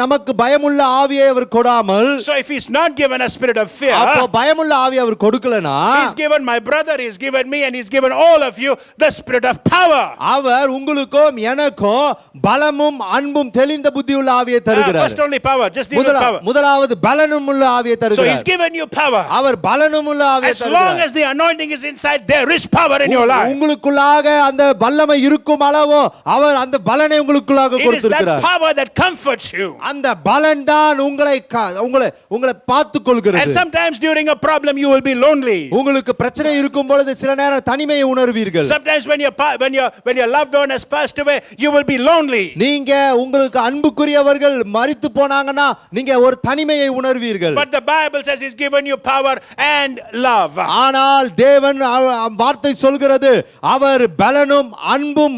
நமக்கு பயமுள்ள ஆவியை அவர் கொடாமல். So if he's not given us spirit of fear, அப்போ பயமுள்ள ஆவியை அவர் கொடுக்கலனா he's given my brother, he's given me, and he's given all of you the spirit of power. அவர் உங்களுக்கும் எனக்கும் பலமும் அன்பும் தெளிந்த புத்தியுள்ள ஆவியை தருகிறார். First only power, just deal with power. முதலாவது பலனும் உள்ள ஆவியை So தருகிறார். he's given you power. அவர் பலனும் உள்ள ஆவியை As long தருகிறார். as the anointing is inside, there is power in your life. உங்களுக்குள்ளாக அந்த வல்லமை இருக்கும் அளவோ அவர் அந்த பலனை உங்களுக்குள்ளாக It is that கொடுத்திருக்கிறார். power that comforts you. அந்த பலன் தான் உங்களை பார்த்துக் And கொள்கிறது. sometimes during a problem you will be lonely. உங்களுக்கு பிரச்சனை இருக்கும் பொழுது சில நேரம் தனிமையை உணர்வீர்கள். Sometimes when your loved one has passed away, you will be lonely. நீங்க உங்களுக்கு அன்புக்குரியவர்கள் மரித்து போனாங்கன்னா நீங்க ஒரு தனிமையை உணர்வீர்கள். But the Bible says he's given you power and love. ஆனால் தேவன் வார்த்தை சொல்கிறது அவர் பலனும் அன்பும்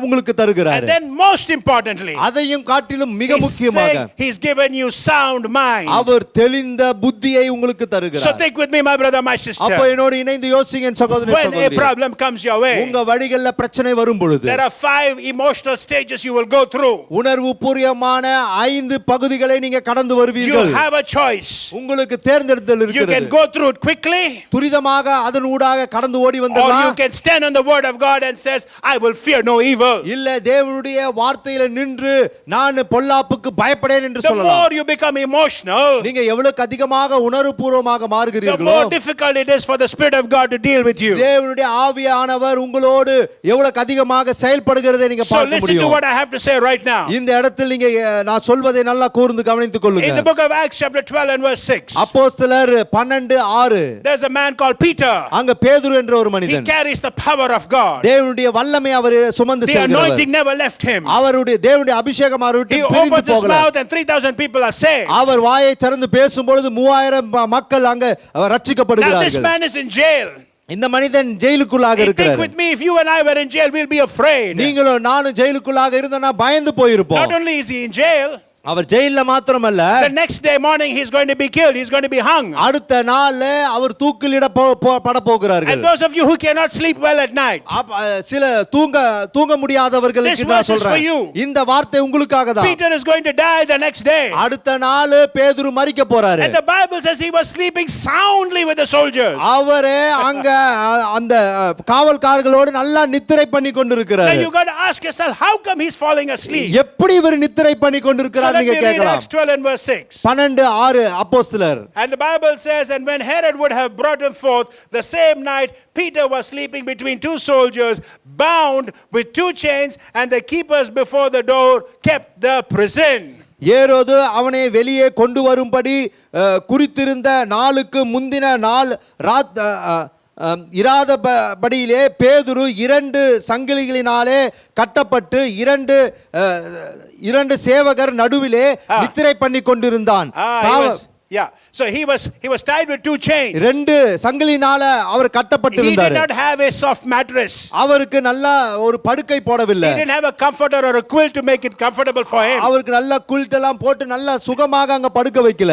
உங்களுக்கு தருகிறார். And then most importantly, அதையும் காட்டிலும் மிக he's முக்கியமாக saying he's given you sound mind. அவர் தெளிந்த புத்தியை உங்களுக்கு So தருகிறார். think with me, my brother, my sister. அப்போ என்னோடு இணைந்து யோசிங்க சகோதரனே When a சகோதரி. problem comes your way, உங்க வழிகளில பிரச்சனை வரும் பொழுது there are 5 emotional stages you will go through. உணர்வு பூர்வமான 5 பகுதிகளை நீங்க கடந்து You வருவீர்கள். have a choice. உங்களுக்கு தேர்ந்தெடுத்தல் You can இருக்கிறது. go through it quickly, துரிதமாக அதன் ஊடாக கடந்து ஓடி or you வந்துடலாம். can stand on the word of God and says, I will fear no evil. இல்ல தேவனுடைய வார்த்தையில நின்று நான் பொல்லாப்புக்கு பயப்படேன் என்று The சொல்லலாம். more you become emotional, நீங்க எவ்வளவுக்கு அதிகமாக உணர்வுபூர்வமாக the மாறுகிறீர்களோ more difficult it is for the Spirit of God to deal with you. தேவனுடைய ஆவியானவர் உங்களோடு எவ்வளவுக்கு அதிகமாக செயல்படுகிறதை நீங்க So பார்க்க listen to முடியும். what I have to say right now. இந்த இடத்தில் நீங்க நான் சொல்வதை நல்லா கூர்ந்து கவனித்துக் In the கொள்ளுங்க. book of Acts chapter 12 and verse 6, அப்போஸ்தலர் 12:6 there's a man called Peter. அங்க பேதுரு என்ற ஒரு He மனிதன் carries the power of God. தேவனுடைய வல்லமை அவர் சுமந்து The செல்கிறவர். anointing never left him. அவருடைய தேவனுடைய அபிஷேகம் அவரை He விட்டு பிரிந்து opens his போகல. mouth and 3,000 people are saved. அவர் வாயை திறந்து பேசும்பொழுது 3000 மக்கள் அங்க Now this ரட்சிக்கப்படுகிறார்கள். man is in jail. இந்த மனிதன் ஜெயிலுக்குள்ளாக Think இருக்கிறார். with me, if you and I were in jail, we'll be afraid. நீங்களும் நானும் ஜெயிலுக்குள்ளாக இருந்தனா பயந்து போயிருப்போம். Not only is he in jail, அவர் ஜெயில்ல மாத்திரமல்ல the next day morning he's going to be killed. He's going to be hung. அடுத்த நாள்ல அவர் தூக்கிலிட பட போகிறார்கள். And those of you who cannot sleep well at night, சில தூங்க முடியாதவர்களுக்கு This நான் verse is for you. சொல்றேன். இந்த வார்த்தை உங்களுக்காக தான். Peter is going to die the next day. அடுத்த நாள் பேதுரு மரிக்க போறாரு. And the Bible says he was sleeping soundly with the soldiers. அவரே அங்க அந்த காவல்காரர்களோடு நல்லா நித்திரை பண்ணி Now கொண்டிருக்கிறார். you got to ask yourself, how come he's falling asleep? எப்படி இவர் நித்திரை பண்ணி So கொண்டிருக்கிறார் let நீங்க me read கேட்கலாம். Acts 12 and verse 6. 12:6 அப்போஸ்தலர். And the Bible says, and when Herod would have brought him forth the same night, Peter was sleeping between two soldiers, bound with two chains, and the keepers before the door kept the prison. ஏரோது அவனை வெளியே கொண்டு வரும்படி குறித்திருந்த நாளுக்கு முந்தின நாள் இராதபடியிலே பேதுரு 2 சங்கிலிகளினாலே கட்டப்பட்டு இரண்டு சேவகர் நடுவிலே நித்திரை பண்ணி கொண்டிருந்தான். Yeah, so he was tied with 2 chains. 2 சங்கிலினால our கட்டப்பட்டிருந்தார். He did not have a soft mattress. அவருக்கு நல்ல ஒரு படுக்கை போடவில்லை. He didn't have a comforter or a quilt to make it comfortable for him. அவருக்கு நல்ல குயில்ட் எல்லாம் போட்டு நல்ல சுகமாக அங்க படுக்க வைக்கல.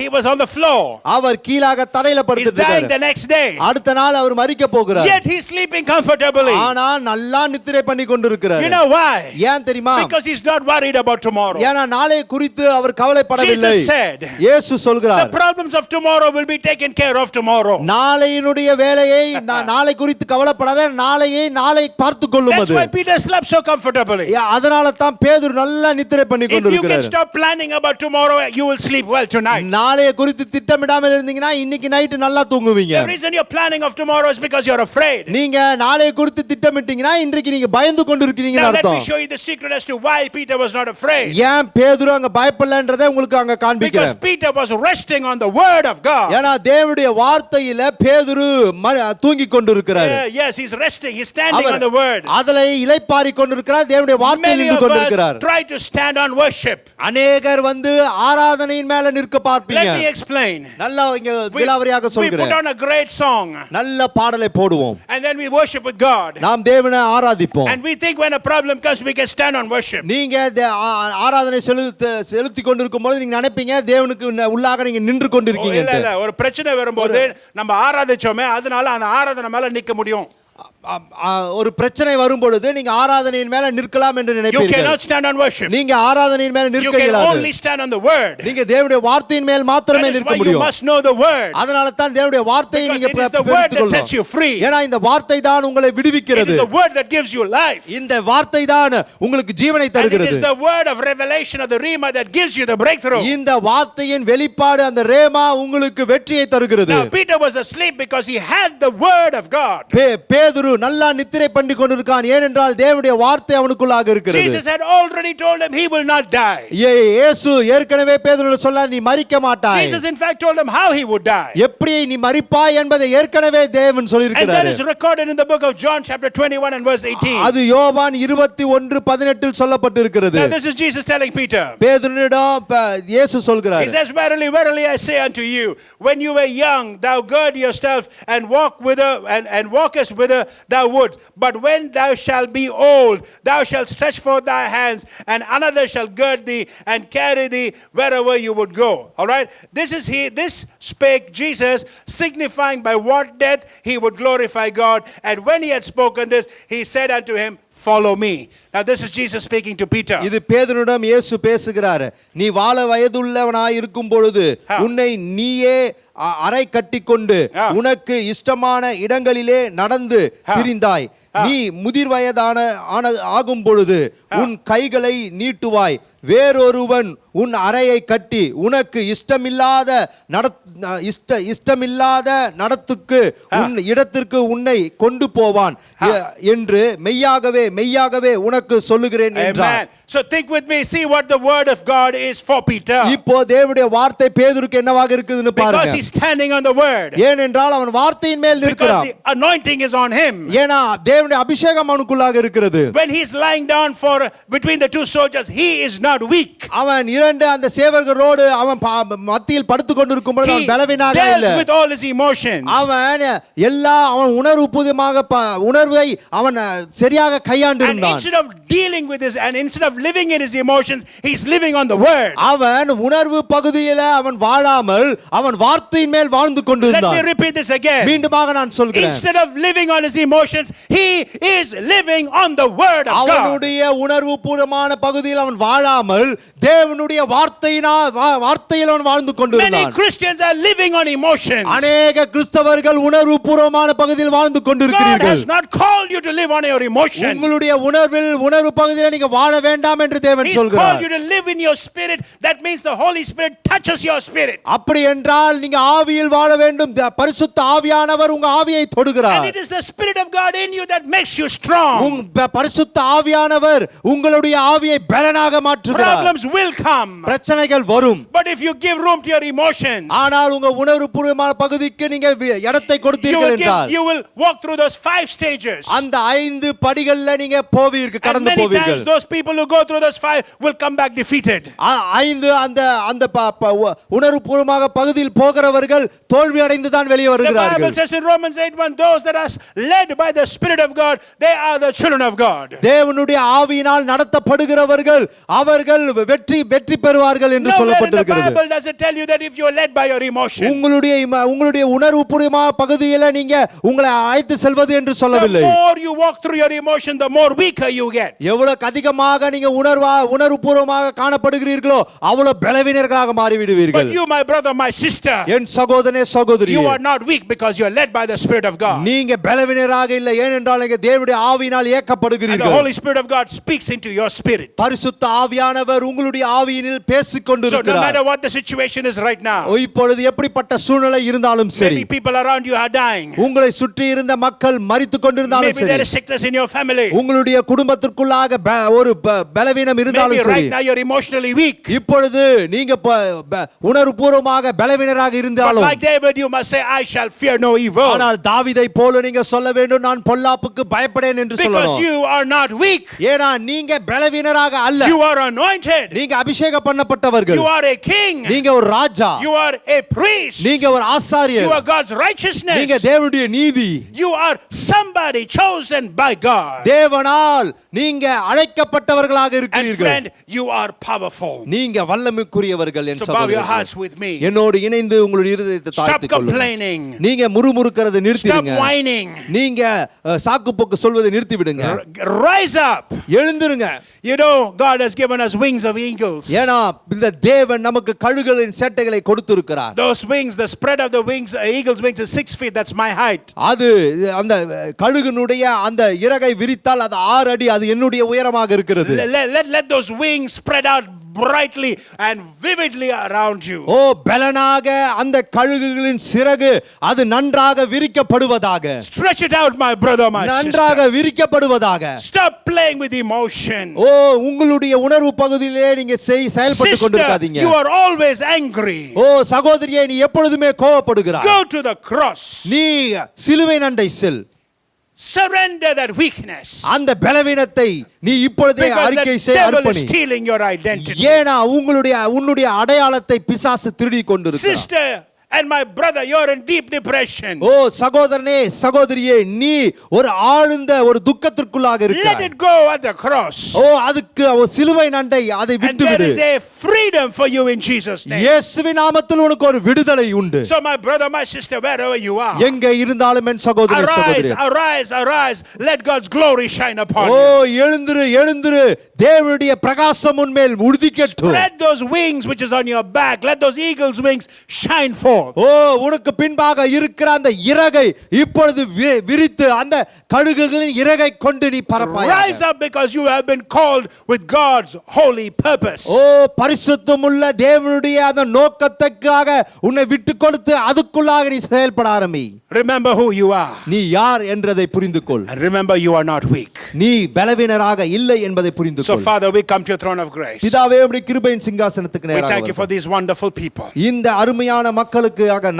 He was on the floor. அவர் கீழாக தரையில படுத்துட்டார். He's dying the next day. அடுத்த நாள் அவர் மரிக்க போகிறார். Yet he's sleeping comfortably. ஆனா நல்லா நித்திரை பண்ணி கொண்டிருக்கிறார். You know why? ஏன் தெரியுமா? Because he's not worried about tomorrow. ஏனா நாளை குறித்து அவர் கவலைப்படவில்லை. Jesus said, இயேசு சொல்கிறார், the problems of tomorrow will be taken care of tomorrow. நாளையினுடைய வேலையை நாளை குறித்து கவலைப்படாத, நாளையை நாளை பார்த்துக் கொள்ளும். That's why Peter slept so comfortably. அதனால தான் பேதுரு நல்லா நித்திரை பண்ணி கொண்டிருக்கிறார். If you can stop planning about tomorrow, you will sleep well tonight. நாளைய குறித்து திட்டமிடாமல் இருந்தீங்கன்னா இன்னைக்கு நைட் நல்லா தூங்குவீங்க. The reason you're planning of tomorrow is because you're afraid. நீங்க நாளைய குறித்து திட்டமிட்டீங்கன்னா இன்றைக்கு நீங்க பயந்து கொண்டிருக்கீங்கன்னு அர்த்தம். Let me show you the secret as to why Peter was not afraid. ஏன் பேதுரு அங்க பயப்படலன்றதை உங்களுக்கு அங்க காண்பிக்கிறேன். Because Peter was resting on the word of God. ஏனா தேவனுடைய வார்த்தையில பேதுரு தூங்கிக் கொண்டிருக்கிறார். Yes, he's resting. He's standing on the word. அதிலே இளைப்பாறி கொண்டிருக்கிறார். தேவனுடைய வார்த்தையில் நின்று கொண்டிருக்கிறார். Try to stand on worship. அநேகர் வந்து ஆராதனையின் மேல நிற்க பார்ப்பீங்க. Let me explain. நல்லா இங்க விலாவரியாக சொல்கிறேன். We put on a great song. நல்ல பாடலை போடுவோம். And then we worship with God. நாம் தேவனை ஆராதிப்போம். And we think when a problem comes we can stand on worship. நீங்க ஆராதனை செலுத்திக் கொண்டிருக்கும் போது நீங்க நினைப்பீங்க தேவனுக்கு உள்ளாக நீங்க நின்று கொண்டிருக்கீங்க. இல்ல ஒரு பிரச்சனை வரும்போது நம்ம ஆராதிச்சோமே அதனால அந்த ஆராதனை மேல நிக்க முடியும். ஒரு பிரச்சனை வரும் பொழுது நீங்க ஆராதனையின் மேல நிற்கலாம் என்று நினைப்பீர்கள். You cannot stand on worship. நீங்க ஆராதனையின் மேல நிற்க இயலாது. You can only stand on the word. நீங்க தேவனுடைய வார்த்தையின் மேல் மாத்திரமே நிற்க முடியும். You must know the word. அதனால தான் தேவனுடைய வார்த்தையை நீங்க பெற்றுக்கொள்ளணும். ஏனா இந்த வார்த்தை தான் உங்களை விடுவிக்கிறது. It is the word that gives you life. இந்த வார்த்தை தான் உங்களுக்கு ஜீவனை தருகிறது. It is the word of revelation of the rhema that gives you the breakthrough. இந்த வார்த்தையின் வெளிப்பாடு அந்த ரேமா உங்களுக்கு வெற்றியை தருகிறது. Now Peter was asleep because he had the word of God. பேதுரு நல்லா நித்திரை பண்ணி கொண்டிருக்கான். ஏனென்றால் தேவனுடைய வார்த்தை அவனுக்குள்ளாக இருக்கிறது. Jesus had already told him he will not die. இயேசு ஏற்கனவே பேதுருவிடம் சொன்னார், நீ மரிக்க மாட்டாய். Jesus in fact told him how he would die. எப்படி நீ மரிப்பாய் என்பதை ஏற்கனவே தேவன் சொல்லியிருக்கிறார். And that is recorded in the book of John chapter 21 and verse 18. அது யோவான் 21:18 இல் சொல்லப்பட்டிருக்கிறது. Now this is Jesus telling Peter. பேதுருவிடம் இயேசு சொல்கிறார். He says, verily verily I say unto you, when you were young thou gird yourself and walk whither and walkest whither thou wouldst, but when thou shalt be old thou shalt stretch forth thy hands and another shall gird thee and carry thee wherever you would go. All right, this spake Jesus, signifying by what death he would glorify God. And when he had spoken this, he said unto him, follow me. Now this is Jesus speaking to Peter. இது பேதுருவிடம் இயேசு பேசுகிறார். நீ வாழ வயதுள்ளவனாய் இருக்கும் பொழுது உன்னை நீயே அரை கட்டிக்கொண்டு உனக்கு இஷ்டமான இடங்களிலே நடந்து திரிந்தாய். நீ முதிர் வயதான ஆகும் பொழுது உன் கைகளை நீட்டுவாய். வேறொருவன் உன் அறையை கட்டி உனக்கு இஷ்டமில்லாத நடத்துக்கு உன் இடத்திற்கு உன்னை கொண்டு போவான் என்று மெய்யாகவே மெய்யாகவே உனக்கு சொல்லுகிறேன் என்றார். So think with me, see what the word of God is for Peter. இப்போ தேவனுடைய வார்த்தை பேதுருக்கு என்னவாக இருக்குதுன்னு பாருங்க. Because he's standing on the word. ஏனென்றால் அவன் வார்த்தையின் மேல் நிற்கிறான். Because the anointing is on him. ஏனா தேவனுடைய அபிஷேகம் அவனுக்குள்ளாக இருக்கிறது. When he's lying down for between the two soldiers, he is not weak. அவன் இரண்டு அந்த சேவகரோடு அவன் மத்தியில் படுத்துக் கொண்டிருக்கும் பொழுது அவன் பலவீனனாக இல்லை. With all his emotions. அவன் அவன் உணர்வுபூர்வமாக உணர்வை அவன் சரியாக கையாண்டு இருந்தான். Instead of dealing with this and instead of living in his emotions, he's living on the word. அவன் உணர்வு பகுதியில அவன் வாழாமல் அவன் வார்த்தையின் மேல் வாழ்ந்து Let me கொண்டிருந்தான். repeat this again. மீண்டுமாக நான் சொல்கிறேன், Instead of living on his emotions, he is living on the word of God. அவனுடைய உணர்வு பூர்வமான பகுதியில் அவன் வாழாமல் தேவனுடைய வார்த்தையில் அவன் வாழ்ந்து Many கொண்டிருந்தான். Christians are living on emotions. அநேக கிறிஸ்தவர்கள் உணர்வு பூர்வமான பகுதியில் வாழ்ந்து God கொண்டிருக்கிறீர்கள். has not called you to live on your emotions. உங்களுடைய உணர்வு பகுதியில் நீங்க வாழ வேண்டாம் என்று தேவன் He's called சொல்கிறார். you to live in your spirit. That means the Holy Spirit touches your spirit. அப்படி என்றால் நீங்க ஆவியில் வாழ வேண்டும். பரிசுத்த ஆவியானவர் உங்க ஆவியை And தொடுகிறார். it is the Spirit of God in you that makes you strong. பரிசுத்த ஆவியானவர் உங்களுடைய ஆவியை பலனாக மாற்றுகிறார். Problems will come. பிரச்சனைகள் வரும். But if you give room to your emotions, ஆனால் உங்க உணர்வு பூர்வமான பகுதிக்கு நீங்க இடத்தை கொடுத்தீர்கள் என்றால் you will walk through those 5 stages. அந்த 5 படிகள்ல நீங்க போவீர்கள், And கடந்து many போவீர்கள். times those people who go through those 5 will come back defeated. 5 அந்த உணர்வு பூர்வமாக பகுதியில் போகிறவர்கள் தோல்வி அடைந்து தான் வெளியே The Bible வருகிறார்கள். says in Romans 8:1, those that are led by the Spirit of God, they are the children of God. தேவனுடைய ஆவியினால் நடத்தப்படுகிறவர்கள் அவர்கள் வெற்றி பெறுவார்கள் என்று Nowhere in the சொல்லப்பட்டிருக்கிறது. Bible does it tell you that if you are led by your emotions, உங்களுடைய உணர்வு பூர்வமான பகுதியில நீங்க உங்களை அழைத்து செல்வது என்று the சொல்லவில்லை. more you walk through your emotion, the more weaker you get. எவ்வளவு அதிகமாக நீங்க உணர்வு பூர்வமாக காணப்படுகிறீர்களோ அவ்வளவு பலவீனர்களாக மாறிவிடுவீர்கள். But you, my brother, my sister, என் சகோதரனே சகோதரியே, you are not weak because you are led by the Spirit of God. நீங்க பலவீனராக இல்லை, ஏனென்றால் நீங்க தேவனுடைய ஆவியினால் And the இயக்கப்படுகிறீர்கள். Holy Spirit of God speaks into your spirit. பரிசுத்த ஆவியானவர் உங்களுடைய ஆவியினில் பேசிக் So no கொண்டிருக்கிறார். matter what the situation is right now, இப்பொழுது எப்படிப்பட்ட சூழ்நிலை இருந்தாலும் சரி, maybe people around you are dying. உங்களை சுற்றி இருந்த மக்கள் மரித்துக் கொண்டிருந்தாலும் Maybe there சரி, is sickness in your family. உங்களுடைய குடும்பத்திற்குள்ளாக ஒரு பலவீனம் Maybe இருந்தாலும் right சரி, now you're emotionally weak. இப்பொழுது நீங்க உணர்வுபூர்வமாக பலவீனராக But இருந்தாலும், like David, you must say, I shall fear no evil. ஆனால் தாவீதை போல நீங்க சொல்ல வேண்டும், நான் பொல்லாப்புக்கு பயப்படேன் என்று Because சொல்லணும். you are not weak. ஏனா நீங்க பலவீனராக அல்ல, You are anointed. நீங்க அபிஷேகம் பண்ணப்பட்டவர்கள், You are a king. நீங்க ஒரு ராஜா, You are a priest. நீங்க ஒரு ஆசாரியர், You are God's righteousness. நீங்க தேவனுடைய நீதி, You are somebody chosen by God. தேவனால் நீங்க அழைக்கப்பட்டவர்களாக And இருக்கிறீர்கள். friend, you are powerful. நீங்க வல்லமைக்குரியவர்கள். என் So bow your சகோதரர்களே, hearts with me. என்னோடு இணைந்து உங்களுடைய இருதயத்தை Stop தாழ்த்திக் கொள்ளுங்கள். complaining. நீங்க முறுமுறுக்கிறதை Stop நிறுத்திடுங்க. whining. நீங்க சாக்கு போக்கு சொல்வதை நிறுத்தி விடுங்க. Rise up. எழுந்திருங்க. You know, God has given us wings of eagles. ஏனா இந்த தேவன் நமக்கு கழுகுகளின் சேட்டைகளை கொடுத்திருக்கிறார். Those wings, the spread of the wings, eagle's wings is 6 feet. That's my height. அது அந்த கழுகுனுடைய அந்த இறகை விரித்தால் அது 6 அடி, அது என்னுடைய உயரமாக இருக்கிறது. Let those wings spread out brightly and vividly around you. ஓ பலனாக அந்த கழுகுகளின் சிறகு அது நன்றாக விரிக்கப்படுவதாக. Stretch it out, my brother, my நன்றாக sister. விரிக்கப்படுவதாக. Stop playing with emotion. ஓ உங்களுடைய உணர்வு பகுதியிலே நீங்க செயல்பட்டு Sister, கொண்டிருக்காதீங்க. you are always angry. ஓ சகோதரியே, நீ எப்பொழுதுமே கோபப்படுகிறாய். Go to the cross. நீ சிலுவை நண்டை செல். Surrender that weakness. அந்த பலவீனத்தை நீ இப்பொழுதே Because அறிக்கை the செய், devil is அர்ப்பணி. stealing your identity. ஏனா உன்னுடைய அடையாளத்தை பிசாசு திருடி கொண்டிருக்கிறான். Sister and my brother, you're in deep depression. ஓ சகோதரனே சகோதரியே, நீ ஒரு ஆழ்ந்த ஒரு துக்கத்திற்குள்ளாக Let இருக்கிறாய். it go at the cross. ஓ அதுக்கு சிலுவை நண்டை அதை And விட்டு there விடு. is a freedom for you in Jesus' name. இயேசுவின் நாமத்தில் உனக்கு ஒரு விடுதலை உண்டு. So my brother, my sister, wherever you are, எங்கே இருந்தாலும் என் சகோதரனே arise, சகோதரியே, arise, arise. Let God's glory shine upon O you. எழுந்திரு தேவனுடைய பிரகாசம் உன்மேல் உதிக்கட்டும். Spread those wings which is on your back. Let those eagle's wings shine forth. ஓ உனக்கு பின்பாக இருக்கிற அந்த இறகை இப்பொழுது விரித்து அந்த கழுகுகளின் இறகை கொண்டு நீ பறப்பாய். Rise up because you have been called with God's holy purpose. ஓ பரிசுத்தமுள்ள தேவனுடைய அந்த நோக்கத்துக்காக உன்னை விட்டு கொடுத்து அதுக்குள்ளாக நீ செயல்பட ஆரம்பி. Remember who you are. நீ யார் என்றதை புரிந்து கொள். And remember you are not weak. நீ பலவீனராக இல்லை என்பதை புரிந்து So கொள். Father, we come to your throne of grace. பிதாவே, உம்முடைய கிருபையின் சிங்காசனத்துக்கு We நேராக thank you for வருகிறோம். these wonderful people. இந்த அருமையான மக்களுக்காக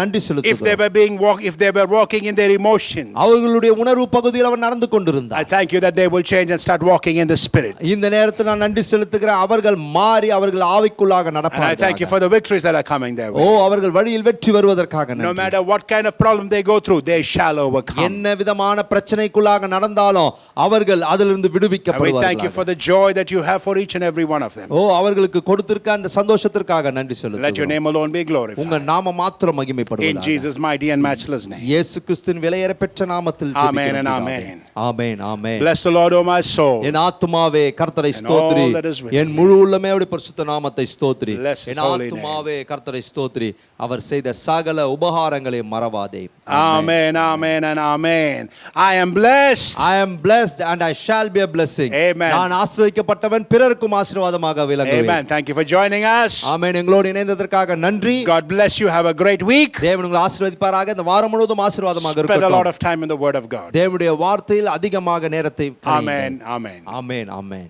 நன்றி If செலுத்துகிறோம். if they were walking in their emotions, அவர்களுடைய உணர்வு பகுதியில் அவன் நடந்து கொண்டிருந்தார். I thank you that they will change and start walking in the spirit. இந்த நேரத்தில் நான் நன்றி செலுத்துகிறேன். அவர்கள் மாறி அவர்கள் ஆவிக்குள் பிரச்சனைக்குள்ளாக And I நடப்பார்கள். thank you for the victories that are coming their O way. அவர்கள் வழியில் வெற்றி வருவதற்காக No நன்றி. matter what kind of problem they go through, they shall overcome. என்ன விதமான பிரச்சனைக்குள்ளாக நடந்தாலும் அவர்கள் அதிலிருந்து And we thank you விடுவிக்கப்படுவார்கள். for the joy that you have for each and every one of them. ஓ அவர்களுக்கு கொடுத்திருக்க அந்த சந்தோஷத்திற்காக நன்றி Let your செலுத்துகிறோம். name alone be உங்க glorified. நாம மாத்திரம் In மகிமைப்படுவதாக. Jesus' mighty and matchless name. இயேசு கிறிஸ்துவின் விலையேறப்பெற்ற நாமத்தில் Amen ஜெபிக்கிறோம் and பிதாவே. amen. Amen amen. Bless the Lord, O my soul. என் ஆத்துமாவே கர்த்தரை And ஸ்தோத்திரி. all that is within என் முழு உள்ளமே அவருடைய பரிசுத்த நாமத்தை ஸ்தோத்திரி. Bless his என் holy ஆத்துமாவே கர்த்தரை ஸ்தோத்திரி. அவர் செய்த சகல உபகாரங்களை மறவாதே. Amen, amen, and amen. I am blessed. I am blessed and I shall be a blessing. Amen. நான் ஆசீர்வதிக்கப்பட்டவன் பிறருக்கும் ஆசீர்வாதமாக விளங்குவேன். Amen. Thank you for joining us. ஆமென். எங்களோடு இணைந்ததற்காக நன்றி. God bless you. Have a great week. தேவன் உங்களை ஆசீர்வதிப்பாராக. இந்த வாரம் முழுவதும் ஆசீர்வாதமாக Spend a lot இருக்கட்டும். of time in the Word of God. தேவனுடைய வார்த்தையில் அதிகமாக நேரத்தை Amen, amen. ஆமென் ஆமென்.